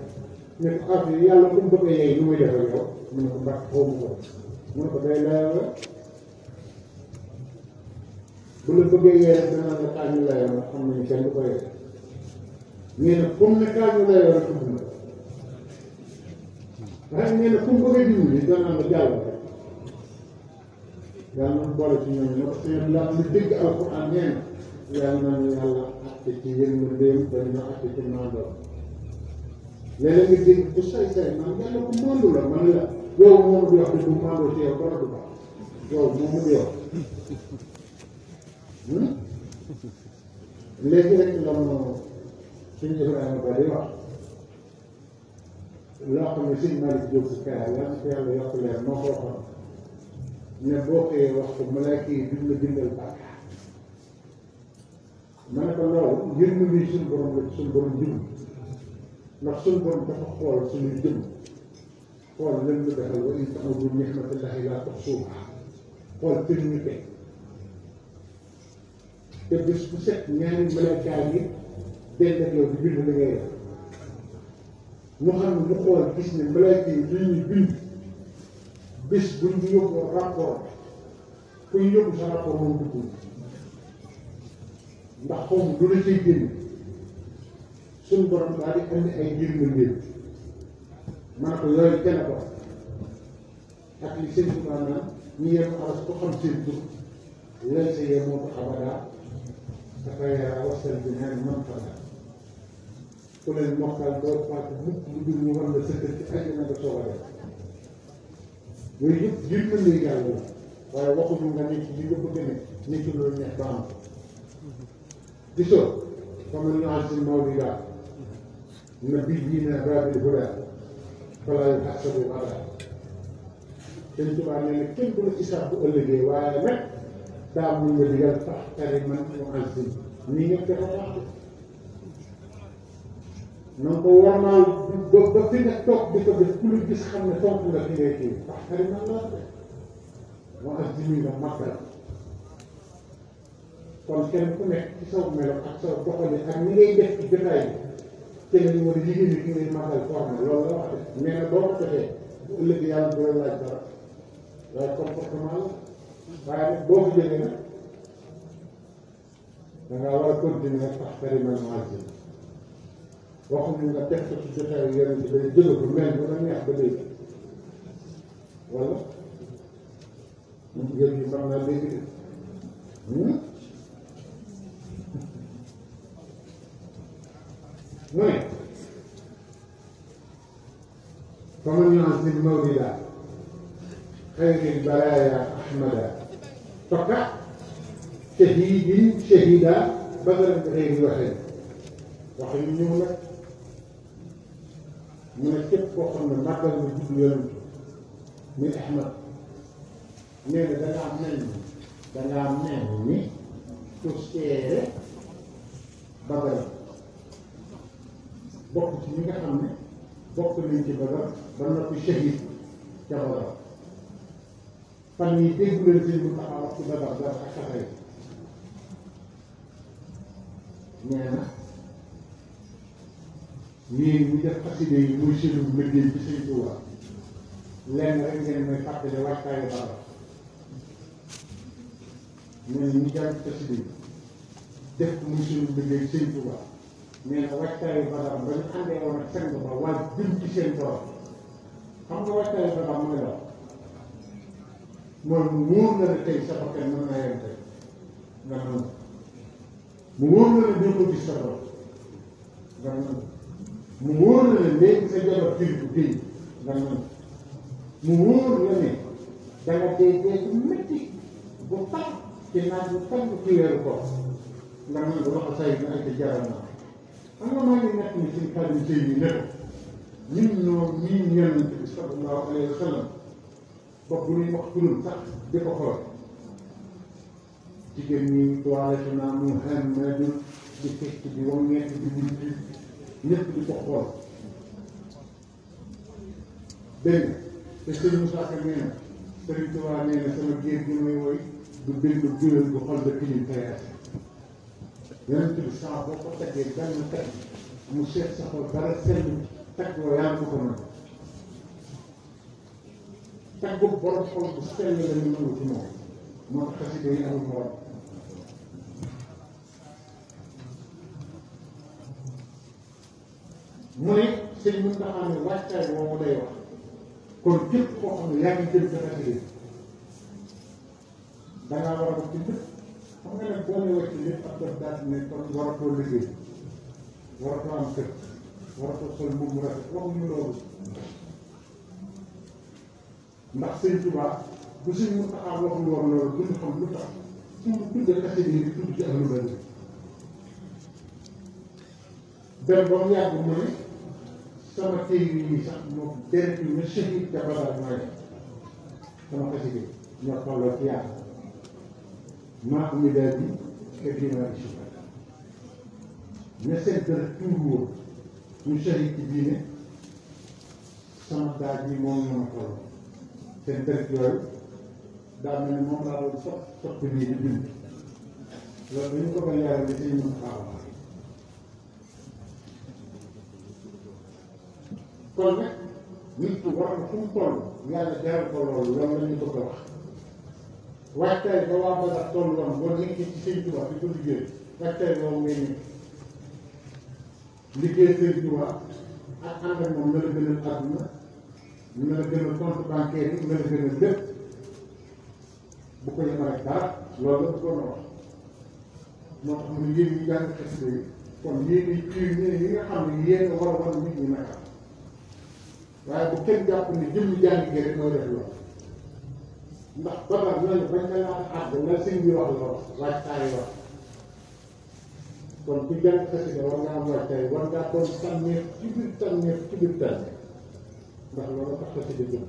[SPEAKER 1] ne ko Abiya yàlla ku mu bëgg a yey nu muy def ak yow mu ne ko Mbàkke xaw ma ko mu ne ko day layal la bu la bëggee yee rek danaa nga kaa ñu layoo nag xam nañu kenn du ko yee nee na comme ne kaa ñu layoo rek tudd na waaye nee na fu mu bëggee dimbali danaa nga jàll rek yàlla na boole ci ñoom ñoo parce que la lu dégg alquran nee na yàlla na yàlla àtte ci yërmandeem dañ na àtte ci maandoom léeg-léeg nga dégg bu say man yàlla ko maandu la man la yow moom di wax de bu maandoo ci yow dara du baax yow moomu di wax léegi rek la ma suñu Ibrahima Ba di wax loo xam ne sëñ Malick Diop si Kaya yàlla na ko yàlla yokk leer moo ko waxoon ne boo xëyee wax ko malaaka yi duñ la bindal bàkkaar ma ne ko loolu yërmande ni suñu borom la suñu borom jëm ndax suñu borom dafa xool suñuy jëm xool lan la defal wa in ta'uddu ni'matallahi laa tuhsuuhaa xool kër ñu teg te bés bu set ñaari malaaka yi dend ak yow di bind li ngay def ñu xam ne mu xool gis ne malaaka yi li ñuy bind bés buñ ñu yóbbu rapport kuy yóbbu sa rapport moom dugg ndax xaw ma du la cay génn suñu borom daal di andi ay yërmande ma ne ko yooyu kenn ko ak li seen Tuubaa naan ñu yem aras ko xam seen tur lay sa yee moo ko xabadaa dafa yara wasal bi naan man fada ku leen mokkal doo faatu mukk lu dul ñu war la sëkkal ci àjjana nga soog a def yooyu yëpp yërmande yàlla la waaye waxuñu nga nekk li nga bëgg ne nekk loolu neex ba am ko gisoo comme ñu ancien mawlida nabiyyiina baabil hudaa falaa yuhsabu abadan Sëñ Tuubaa nee na kenn du la isaab bu ëllëgee waaye nag daa mun nga digal tax tari man mu ancien nii nga dafa wax na nga ko warmaal ba fi nga toog di ko def ku lu gis xam ne fonk nga fi ngay kii tax tari man laa def mu ancien nga màggal kon kenn ku nekk ci saw melo ak saw doxalin ak ni ngay def ci jotaay bi te nga ñu war a yëgee ni ki ngay màggal forme loolu la wax de nee na boo ko defee bu ëllëg yàlla du la laaj dara waaye comportement la waaye nag boo ko jëlee nag da ngaa war a continuer tax périman margin waxuñu nga def ko ci jotaay yeneen ci day jël ko mel bu la neex ba léegi wala mu jël yi mën naa léegi mu ne faman yu'azzim mawlida xayril baraaya ahmada faka shahidin shahida badaran bi xayri waxin wax yu ñëw nag mu ne képp koo xam ne màggal na juddu yonent muy Ahmad nee na dangaa mel ni ku seere Badar bokk ci ñi nga xam ne bokk nañ ci Badar ba noppi shahid ca Badar fan yii déggu leen seen bu taxaw wax ci Badar dara ak xasay nee na ñii ñu def xaside yi muy seenu liggéey ci Sëñ Tuubaa lenn rek ngeen may fàttali waajtaayu Badar nee na ñu jàng xaside yi def ko muy seenu liggéey Sëñ Tuubaa nee na waajtaayu Badar ba ñu àndee woon ak sang ba waaj jëm ci seen borom xam nga waajtaayu Badar mooy la mooy mu wóor la ne tey sa bakkan mën naa yem tey nga nangu mu wóor la ne doo ko gis sa borom nga nangu mu wóor la ne léegi sa jabar kilifa géej nga nangu mu wóor la ne danga dee dee bu métti bu tax ci naaj bu tàng ci weeru ko nga nangu loxo say na ay te jaral naa xam nga maa ngi nekk ni suñu xadim sëy yi nekk ñun ñoo ñii Yonent bi sallallahu alayhi wa sallam bopp bu ñuy wax turam sax di ko xool jigéen ñi toilette naa Muhammadun di fekk di wàññeek di wut ñëpp di ko xool dégg nga te sëñ Moussa Ka nee na Sëriñ Tuubaa nee na sama géer gi may woy du bind jural bu xol da kilim tayaas Yonent bi saa boo ko taggee benn teg mu seet sa xol dara sell tag woo yàlla ko ko mën taggu borom xol bu sell la ñu nangu ci moom moo tax xasida yi amul morom mu ne sëñ mën nga xam ne wàccaay moomu lay wax kon képp koo xam ne yaa ngi jëm sa xasida yi dangaa war a def ci lépp xam nga nag boo ne wàcc lépp ak def daal ne kon waratoo liggéey waratoo am kër waratoo sol mbubb mu rafet waxuñu loolu ndax Sëñ Tuubaa bu Sëñ Muntaxaa waxul woon loolu duñu xam lu tax fu mu tuddee xasida yi di tudd ci ahlu badr benn ba mu yàgg mu ne sama téere yi sax moom deret yi na shahid ca Badar mooy sama xasida yi ñoo tolloo ci yàlla maa umi daal bi et dimaari suba ne seen deret tuur woon ñu shahid ci diine sama daal bi moom mën a toll seen deret yooyu daa mel ni moom laa doon soppi nii di bind loolu dañu ko ba leeral li Sëñ Muntaxaa kon nag nit ki war na fu mu toll yàlla jaral ko loolu loolu la ñu bëgg a wax waajtaay ba waa Badar toll woon boo nekkee ci Sëñ Tuubaa di ko liggéey waajtaay boobu ngay nekk liggéey Sëñ Tuubaa ak ànd ak moom na la gënal àdduna na la gënal compte bancaire yi na la gënal lépp bu ko yemale ak dara loolu la bëggoon a wax moo tax mu ne yéen ñi jàng xasida yi kon yéen yi nga xam ne yéen a war a wan nit ñi naka waaye bu kenn jàpp ne jëmmi jàng gi rek mooy def loolu ndax Badar loolu bañ na laa àgg la sëñ bi wax la wax waajtaay wax kon ku jàng xasida war ngaa am waajtaay war ngaa doon tànneef ci biir tànneef ci biir tànneef ndax loolu tax xasida jëm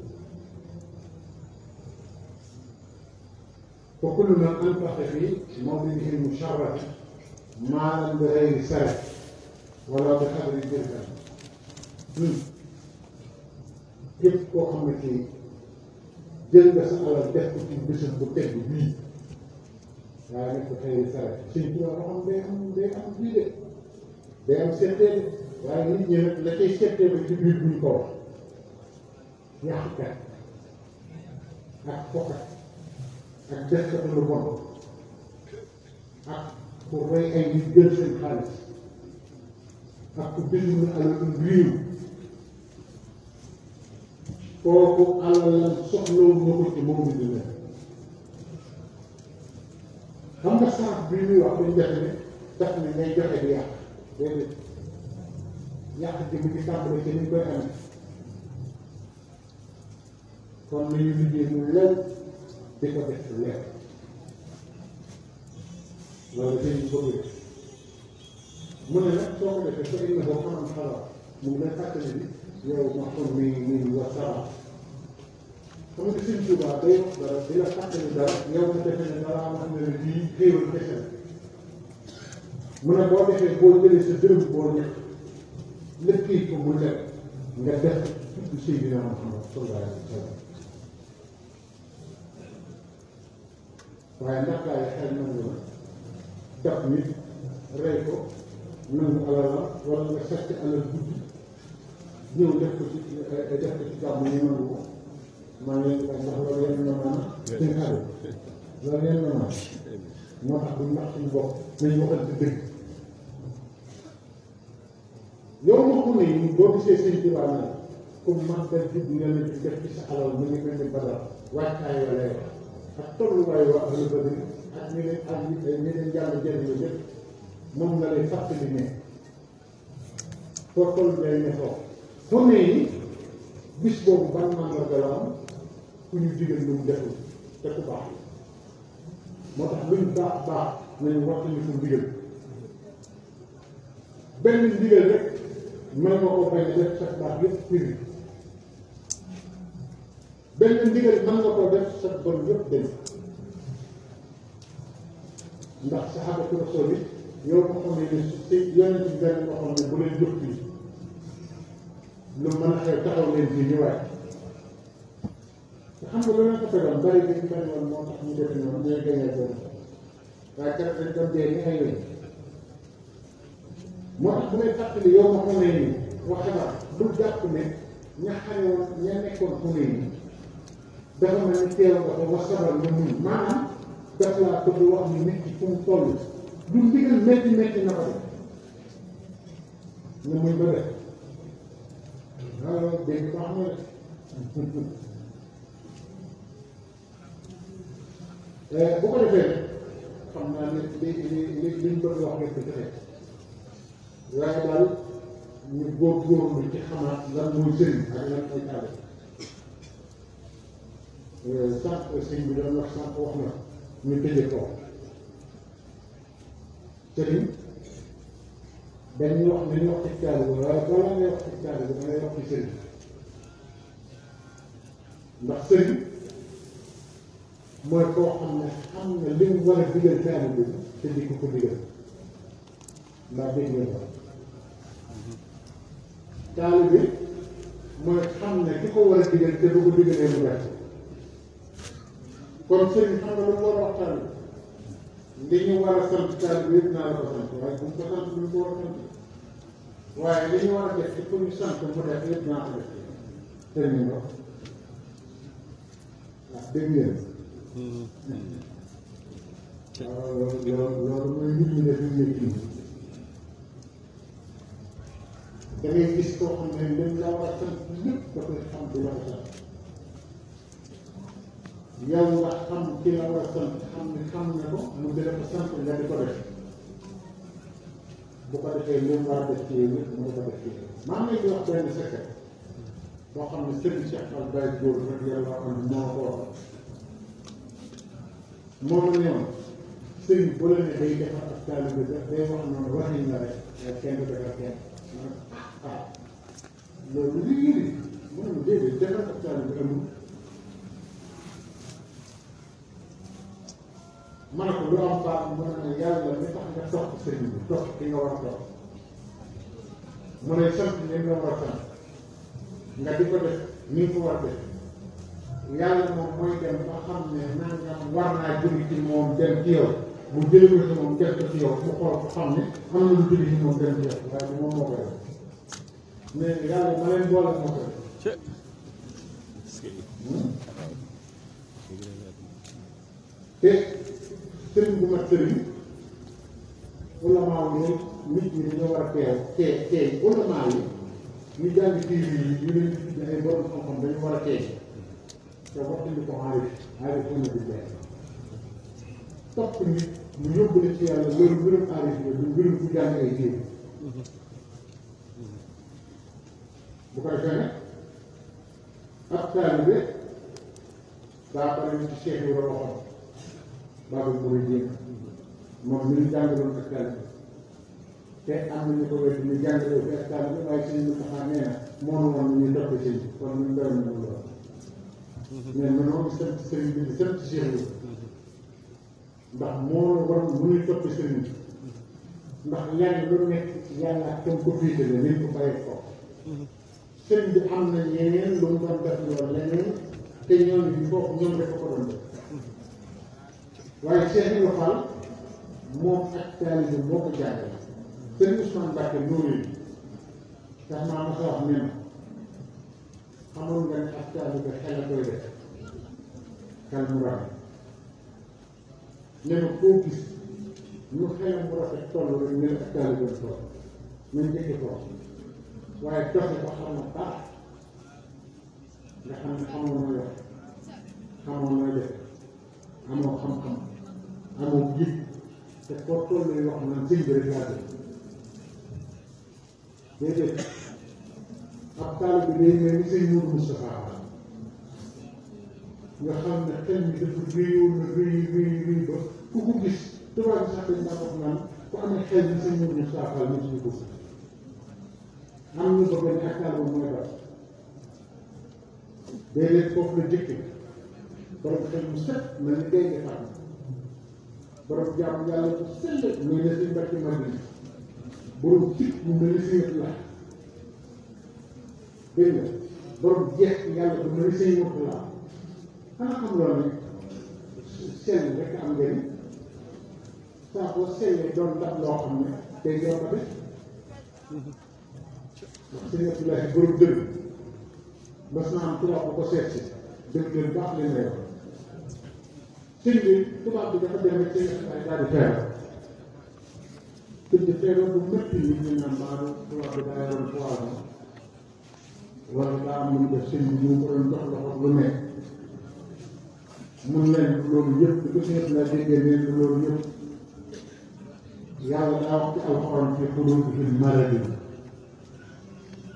[SPEAKER 1] fa kullu man anfaqa fi mawdihi musharraf maalan bi ghayri saraf wala bi xadri dirham képp koo xam ne kii jël nga sa alal def ko ci bésam bu tedd bii waaye nag ko xëy saret Sëñ Tuubaa boo xam day am bii de day am settee de waaye nit ñi nag la cay settee ba ci biir bu ñu ko wax yàqkat ak fokkat ak defkat lu bon ak ku rey ay nit jël seen xaalis ak ku bind alal réew kooku alal la soxlawul nga ko ci moom mi di nekk xam nga saaf bi muy wax dañu defe ne daf ne ngay joxe di yàq déedéet yàq ji mu ngi tàmbale ci ni ñu koy amee kon nañu liggéey mu lew di ko def leer loolu dañu bëgg mu ne nag soo ko defee soo indi boo xamam xalaat mu ngi lay fàttali ni yow ma xam ni wax sabab xam nga Sëñ Tuubaa day wax dara di la fàttali dara yow nga defe ne dara wax ne la lii xéewal kese la mu ne boo defee boo jëlee sa dërëm boo nekk lépp kii ko mu lekk nga def tudd Seydina Muhammad sallallahu alayhi wa sallam waaye ndax daal xel nangu na daf nit rey ko nangu alalam wala nga sàcc alal guddi ñëw def ko ci gàmm ñu nangu ko maa ngi leen di wax ndax loolu yenn na maanaam seen xarit loolu yenn na maanaam moo tax duñ nax suñu bopp nañ waxante dëgg yow ma xam ne boo gisee seen jiwaat na comme man benn jub ngeen di def ci sa alal mu ngi mel ni badal waajtaay wala yow ak tolluwaay waa ahlu badri ak ñeneen jàll jëriñu lépp moom nga lay fàttali ne foo toll day ne foofu xam ne ni bis boobu ban mandarga la am ku ñu digal lu mu deful te ku baax moo tax luñ baax baax nañu waxtaanee fu ndigal benn ndigal rek mën nga ko bañ a def sa baax yëpp firi benn ndigal mën nga ko def sa bon yëpp dem ndax saxaabatu rasul yi yow ko xam ne si yonent bi benn boo xam ne bu leen jóg fii lu mën a xew taxaw leen fii ñëwaat te xam nga lu leen ko tegoon bari bi ñu bari woon moo tax ñu defe noonu ñooy gañee doon waaye keroog dañ doon dee ni ay weñ moo tax bu lay fàttali yow ma xam ne nii wax dëgg bul jàpp ne ña xamee woon ña nekkoon fu ne nii dafa mel ni teew nga ko wasabal nga muñ maanaam daf laa bëgg wax ni nit ki fu mu toll lu ndigal métti métti na ko def nga muñ ba def waaw dégg nga xam ne bu ko defee xam naa ne li liñ bëgg wax rek ko joxe waaye daal ñu góorgóorlu ci xamaat lan mooy sëriñ ak lan mooy taale sànq sëñ bi doon wax sànq wax na ñu tëjee ko sëriñ dañuy wax nañu wax ci taale bi waaye balaa ngay wax ci taale bi dangay wax ci sëriñ ndax sëriñ mooy koo xam ne xam ne li mu war a digal taale bi te di ko digal ndax dégg nga ko taalibe bi mooy xam ne ki ko war a digal te bu ko digalee mu def kon sëriñ xam nga lu mu war a wax taalibe li ñu war a sant taalibe yëpp naa la ko sant waaye bu mu ko sant lu mu ko war a sant waaye li ñu war a def il faut ñu sant mu def yëpp naa ko def sëriñ nga waaw dégg ngeen waaw loolu mooy nit ñi def ñu nekk nii da ngay gis koo xam ne lim la war a sant lépp da koy xam di la ko sant yow nga xam ki la war a sant xam ne xam na ko mu di la ko sant nga di ko def bu ko defee li mu war a def ci yow mu di ko def ci yow maa ngi lay wax benn secret boo xam ne Serigne Cheikh Fall Baye Góor rek yàlla am moo ko wax moo ma newoon Serigne bu la ne day defar ak taalibe bi day wax noonu waxin la rek kenn du defar kenn ah loolu liggéey bi mu ne déedéet defar ak taalibe bi amul ma ne ko lu am baax mu ne yàlla li tax nga topp sëriñ bi topp ki nga war a topp mu ne sant li nga war a sant nga di ko def ni nga ko war a def yàlla moom mooy dem ba xam ne nangam war naa jóge ci moom dem ci yow mu jëlee ko ci moom dem ko ci yow mu xool ko xam ne am na lu jóge ci moom dem ci yow waaye moom moo koy def mais yàlla ma leen boole moo koy def te sëriñ bu mat sëriñ ulamaa yi nit ñi dañoo war a teey ulamaa yi ñu jàng tiir yi ñu leen di tudd ay borom xam-xam dañu war a teey te waxtuñu ko aarif na di benn topp nit mu yóbbu la ci yàlla loolu mbirum aarif la du mbirum ku jàng ay tiir bu ko defee nag ab taalibe daa pare ci Cheikh yi war a waxoon Babou Mourideen moom mi ngi jàngaloon ak taalibe te am na ñu ko wér ñu jàngaloo fi ak taalibe waaye sëñ bi taxaa nee na moom woon ñu topp sëñ bi kon ñu doy na loolu mais mënoo sant sëriñ bi di sant Cheikh yi ndax moo war mu ñuy topp sëriñ bi ndax lenn lu nekk yàlla ak comme ko féetale nañ ko bàyyi ko sëñ bi am na ñeneen lu mu doon def loolu leneen te ñooñu bi foofu ñoom dafa ko doon def waaye Cheikh Ibrahima Fall moom ak taalibe moo ko jàngale sëñ Ousmane Mbacke noonu tax maa ma sa wax ne ma xamoon nga ne ak taalibe xel a koy def xel mu rafet ne ma koo gis ñu xelam mu rafet toll rek ne ak taalibe toll nañ njëkk foofu waaye doxe ko xam na baax nga xam ne xamoo nooy wax xamoo nooy def amoo xam-xam amoo jiit te koo toll yi wax naan sëñ bi rek laa def déedéet ab taalibe bi day mel ni sëñ Mourou Moustapha nga xam ne xel mi dafa réyoon na rëy ba ku ko gis tubaab bi sax dañ daa wax naan ku amee xel ni sëñ Mourou Moustapha ñu suñu ko am ñu ko benn ak taalibe mooy baax déedéet foofu la jëkke borom xel mu set mel ni day defaat borom jàmm yàlla bu sell muy ne suñ barki Madina borom fit mu mel ni sëñ la dégg nga borom jeex yàlla bu mel ni sëñ la xanaa xam loolu ne sell rek am njëriñ saa boo sellee doon dab loo xam ne day yokk a def ndax sëñ Abdoulaye borom dëgg bas naa am tubaab bu ko seet si dëgg leen baax li may wax sëñ bi tubaab bi dafa dem rek sëñ Abdoulaye daal di feebar tëdd feebar bu métti nit ñi naan mbaaru tubaab bi daa yoroon poison wala daa am lu mu def sëñ bi ñu ko doon jox loxo lu nekk mun leen loolu yëpp di ko sëñ Abdoulaye déggee neen loolu yëpp yàlla daa wax ci alxuraan fi xulóobu fi maradi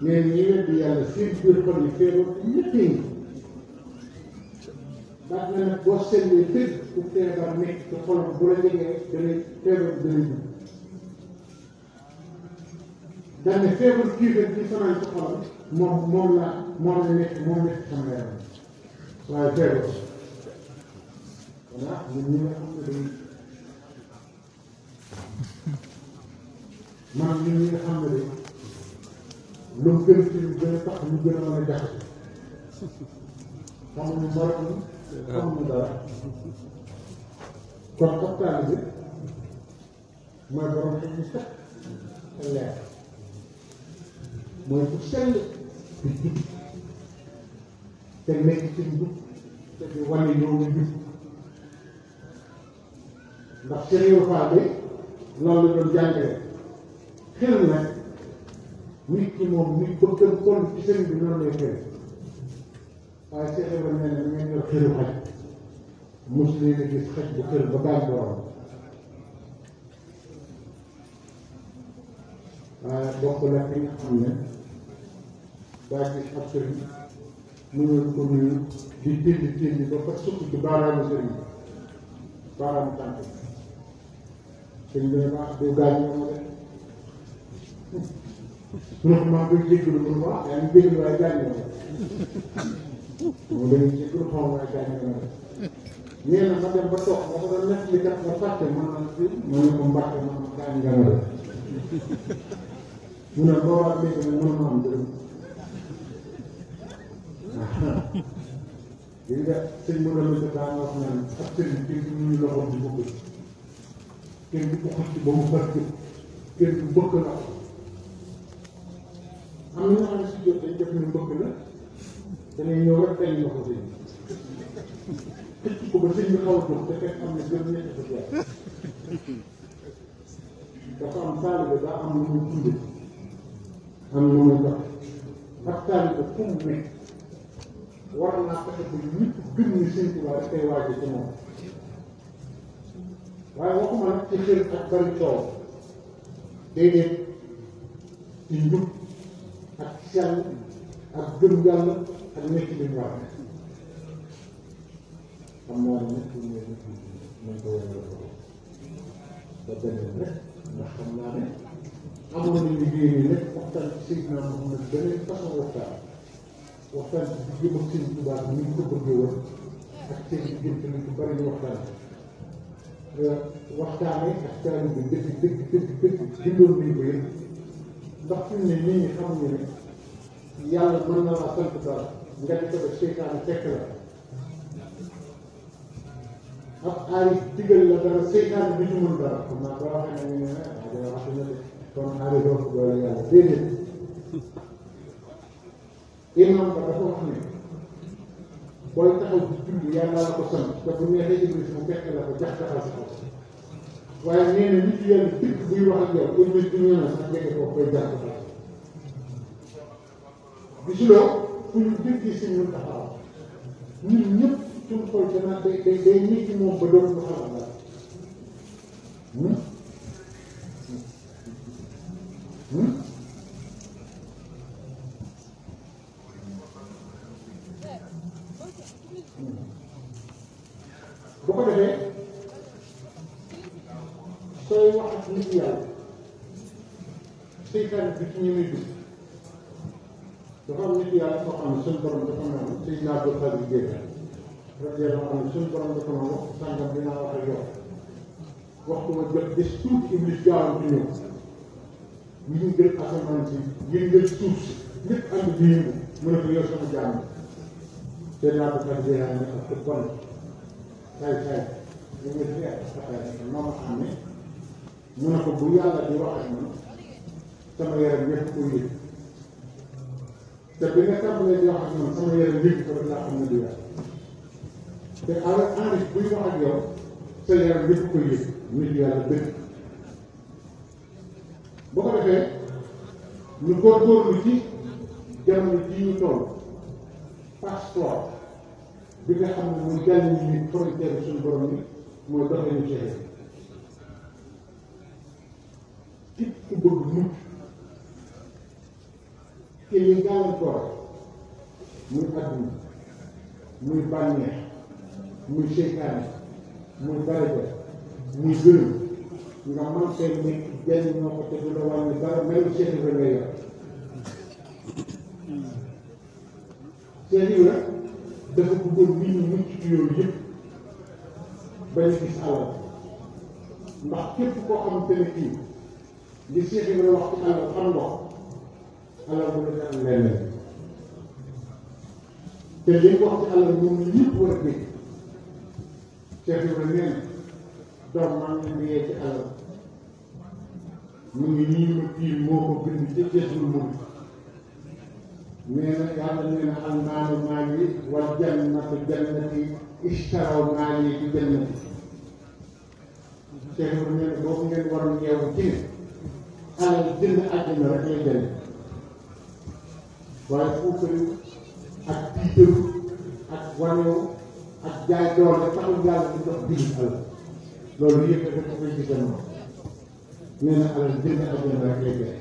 [SPEAKER 1] mais ñi weddi yàlla seen biir xol yi feebar bu métti ngi daal na nag boo seetlee dëgg ku feebar nekk ci xolam bu la jegee danay feebar bi dana jub daal ne feebar kiifet bi fanaan ci xolam moom la nekk sama yaram waaye feebar voilà ñun ñi nga xam ne dañ maanaam ñun ñi nga xam ne dañ lu mu gën ci lu gën a tax ñu gën a mën a jaxase xamuñu moroom xamuñu dara kon waxtaan bi mooy borom xel ñu set te leer mooy ku sell te nekk ci njub te di wane yoonu njub ndax sérieux faa bi loolu la doon jàngale xel nag nit ki moom nit bëggal kon ci sëriñ bi noonu lay xel waaye Cheikh Ibrahima nee na da ngeen yor xelu xaj mosu leen a gis xaj bu xel ba gaañ borom waaye bokk la ki nga xam ne daa gis ab sëriñ mu ñëw ko nuyu di téndi ba fa sukk ci baaraamu sëriñ baaraamu tànk sëriñ bi ne baax du gaañ ma de non maa ngi koy jégalu bu baax yaa ngi jégalu waaye gaañ na moom dañuy jégalu xaw ma waaye gaañ na nee na ma dem ba toog ma ko doon nekk li kat nga fàtte man na fi ma ne ko mbàkke man ma gaañ nga la mu ne boobaat léegi nag mën ma am dërëm li nga sëñ mën a mënta daa wax naan ab sëriñ kenn du ñuy loxoom di ko bëgg kenn du ko xëcc ba mu fàtt kenn du bëgg la am na ñoo xam ne si jot dañ def ñu bëgg la danay ñëw rek tey loxo sëñ xëcc ko ba sëñ bi xaw a jóg te fekk am na gën ñetti fa jaar dafa am taalibe daa am lu muy tunde am lu muy dox ndax taalibe fu mu nekk war naa fexe ba ñëpp gëm ni Sëñ Tuubaa rek koy waaje ci moom waaye waxuma nag ci xel ak bari coow déedéet ci njub ak sell ak gëm yàlla ak nekk li mu war xam naa ne nag ñu nañ ko wéyal ba beneen rek ndax xam naa ne amoon nañu liggéey nii rek waxtaan ci Seydina Muhammad beneen façon waxtaan ci diggam ak Sëñ Tuubaa ni ñu ko bëggee woon ak seen diggante ni ñu bari ñu waxtaan waxtaane ak taalibe bi dëgg bindoon nañ ko yëpp ndax fi mu ne nit ñi xamuñu ne yàlla mën na laa sant dara nga di ko def seytaane fekk la ab aarif digal la dara seytaane bi ñu mën dara xam naa boo waxee ne dina wax ne kon aarif doo ko doole yàlla déedéet imam ba dafa wax ne booy taxaw ci julli yàlla la ko sant te bu neexee Iblis mu fekk la ko jax-jaxal sa xol waaye nee na nit yàlla dëkk buy wax ak yow Iblis du ñëw na sax jege ko koy jax-jaxal gisuloo fu ñu déggee si ñun taxaw ñun ñëpp suñu xol danaa day nit ci moom ba doon lu xalaat la bu ko defee sooy wax ak nit yàlla seytaan bi ci ñëwee dugg dafa am nit yàlla soo xam ne suñu borom dafa naan Seydina Abdul Xaadir Jilaani radiyallaahu anhu suñu borom dafa naan wax sàngam dinaa wax ak yow waxtu ma jot des tuuti Iblis gaaw di ñëw ñu ngi jël asamaan si yëngal suuf si lépp ànd di yëngu mu ne ko yow sama jaam Seydina Abdul Xaadir Jilaani ne ko bon saay ñu ngi fi ak moom xam ne mu ne ko bu yàlla di wax ak man sama yaram yëpp koy yëg te bi nga tàmbalee di wax ak man sama yaram yëg ko rek laa xam ne du yàlla te avec enrich buy wax ak yow sa yaram yëpp koy yëg nit yàlla dëgg boo ko defee ñu góorgóorlu ci jamono ji ñu toll passeport bi nga xam ne mooy jàll ñu nit frontière suñu borom bi mooy doxee ñu cexe képp ku bëgg mucc te li gàllankoor muy àdduna muy bànneex muy seytaane muy daraja muy gërëm nga mën seen nekk benn ñoo ko te du la wàññi dara même seeti ba ngay yor seeti la dafa bëggoon nit ñi mucc ci yooyu yëpp bañ a gis alal ndax képp koo xamante ne kii li seeti la wax ci alal xam ndox alal bu la am leneen te li mu wax ci alal moom la ñëpp war a dégg seeti la nee na doom maa ngi leen di yee ci alal mu ngi nii ma kii moo ko bind ci Jazbul Murid nee na yàlla nee na al maalu maali wal jannatu jannati ishtaraw maali ci jannati Cheikh Ibrahima nee na boobu ngeen waroon yeewu ci ne alal jënd àddina rek lay jënd waaye fuukalu ak tiitaru ak wanewu ak jaay doole taxul yàlla di dox biir alal loolu yëpp dafa koy gisal moom nee na alal jënd àddina rek lay jënd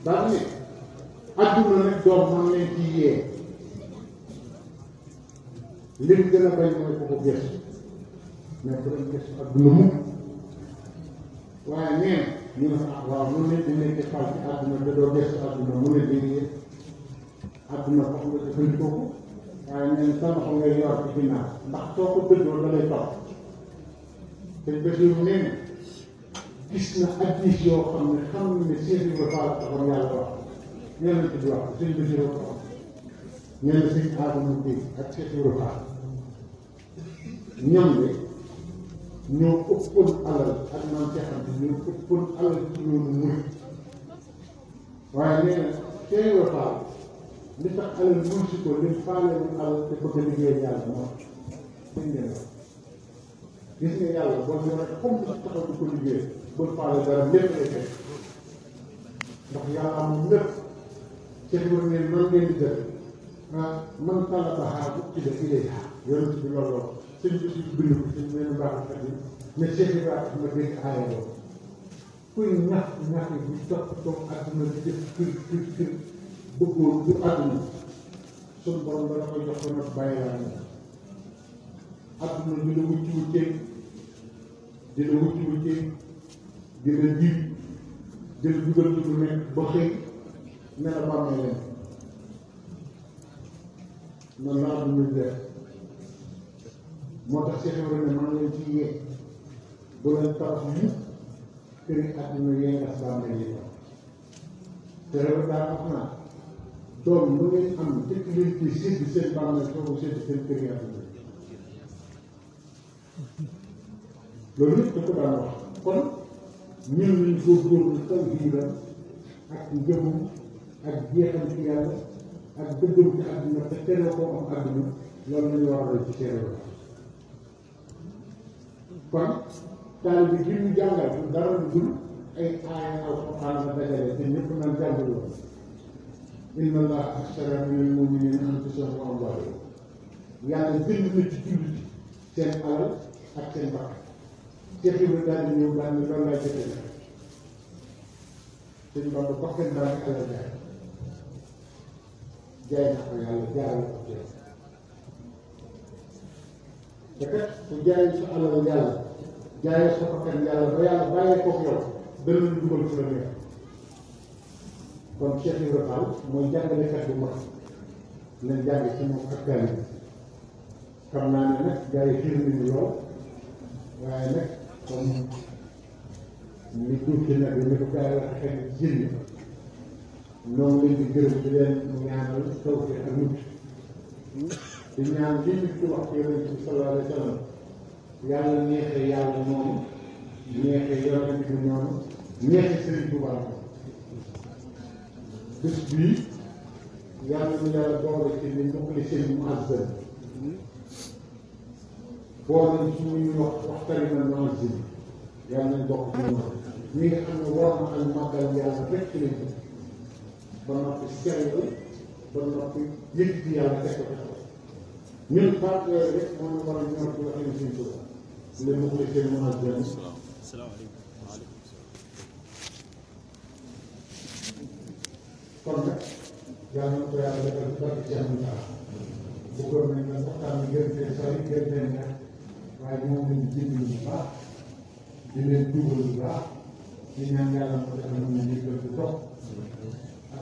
[SPEAKER 1] daa ne adduna rek doom man leen ci yee lim gën a bañ mooy ko ko gëstu mais bu doon gëstu adduna mukk waaye neen ñu ne ah waaw mun ne di nekk xal ci adduna da doo gëstu adduna mu ne déedéet adduna foog nga jëfandikoo ko waaye neen sama xam ngay yor ci ginnaaw ndax soo ko dëddoo da lay topp te Basiru nee na gis na addis yoo xam ne xam ne Cheikh Ibrahima Fall taxoon yàlla wax ñoo leen tudd wax sëñ Basiru ko am ñoo ne sëñ Adama Gueye ak Cheikh Ibrahima Fall ñoom de ñoo ëppoon alal ak maam Cheikh Anta ñoo ëppoon alal ci yoonu murid waaye nee na Cheikh Ibrahima Fall li tax alal mun si ko li faalewul alal te bëgg a liggéeyal yàlla moo dañ leen wax gis nga yàlla boo ñëw rek comme si taxaw di ko liggéey bul faale dara lépp lay fekk ndax yàlla amul lépp Cheikh Ibrahima ne man ngeen di def man tàlla baxaar bu ci def ilay yonent bi loolu sëñ bi si bind ko sëñ benn baaxkat yi mais Cheikh Ibrahima ma dégg aaya loolu kuy ñax bu topp toog àdduna di def kër bëggoon du àdduna suñu borom dana koy jox ko nag bàyyi laa ne àdduna di la wucci wuccee di la wucci wuccee di la jiw di la dugal ci lu nekk ba xëy ne la bàmmee leen noonu la àdduna def moo tax Cheikh Ibrahima man leen ci yee bu leen tabax ñu këri àdduna yee ngas baa mel yi te rek daa wax naa doom lu ngeen am jëkk leen ci sédd seen bàmmeel soo sédd seen këri àdduna loolu yëpp da ko daan wax kon ñun ñu góorgóorlu taw bii la ak njëmum ak jeexal ci yàlla ak dëggalu ci àdduna te tere koo am àdduna loolu lañu war a roy ci seen kon taal bi gi ñu jàngal dara dul ay aaya alxuraan la dajale te ñëpp naan jàngul woon inna allaha ashtara minal mu'minina anfusahum wa amwaalahum yàlla jënd na ci jullit seen alal ak seen bakkan Cheikh Ibrahima daal di ñëw daal ni loolu laay jëfee def sëñ Bamba bakkan daal di alal jaay na ko yàlla jaarale ko ci te kat su jaayee sa alal yàlla jaayee sa bakkan yàlla ba yàlla bàyyee koog yow dana la dugal ci la neex kon Cheikh Ibrahima Fall mooy jàngalekat bu mag leen jàng ci moom ak taalibe bi xam naa ne nag gars yi xiir nañu lool waaye nag comme li tuut ci nag ni ko gars yi wax xëy na jënd noonu leen di gërëm di leen ñaanal tawfiq ak mucc di ñaan li nit ki wax ci yonent bi sallallahu alayhi wa sallam yàlla neexee yàlla noonu neexee yonent bi noonu neexee Sëriñ Tuubaa noonu bés bii yàlla na yàlla boole ci ni muxlisin mu'azzam boole suñuy waxtari na mu'azzam yàlla nañ bokk ci ñoom ñi nga xam ne war na ak màggal yàlla rekk lañ ba noppi sell ba noppi yëg ci yàlla teg ko taxaw ñun baat yooyu rek moom la war a ñor ci waxee suñu Tuubaa le muxlisin mu'azzam kon nag yàlla na ko yàlla defal ci barke Cheikh Moussa bëggoon nañ nag waxtaan bi gën fee sori gën fee neex waaye moom lañu jënd bu baax di leen dugal bu baax di ñaan yàlla moo defal ñu ñu gën di topp ak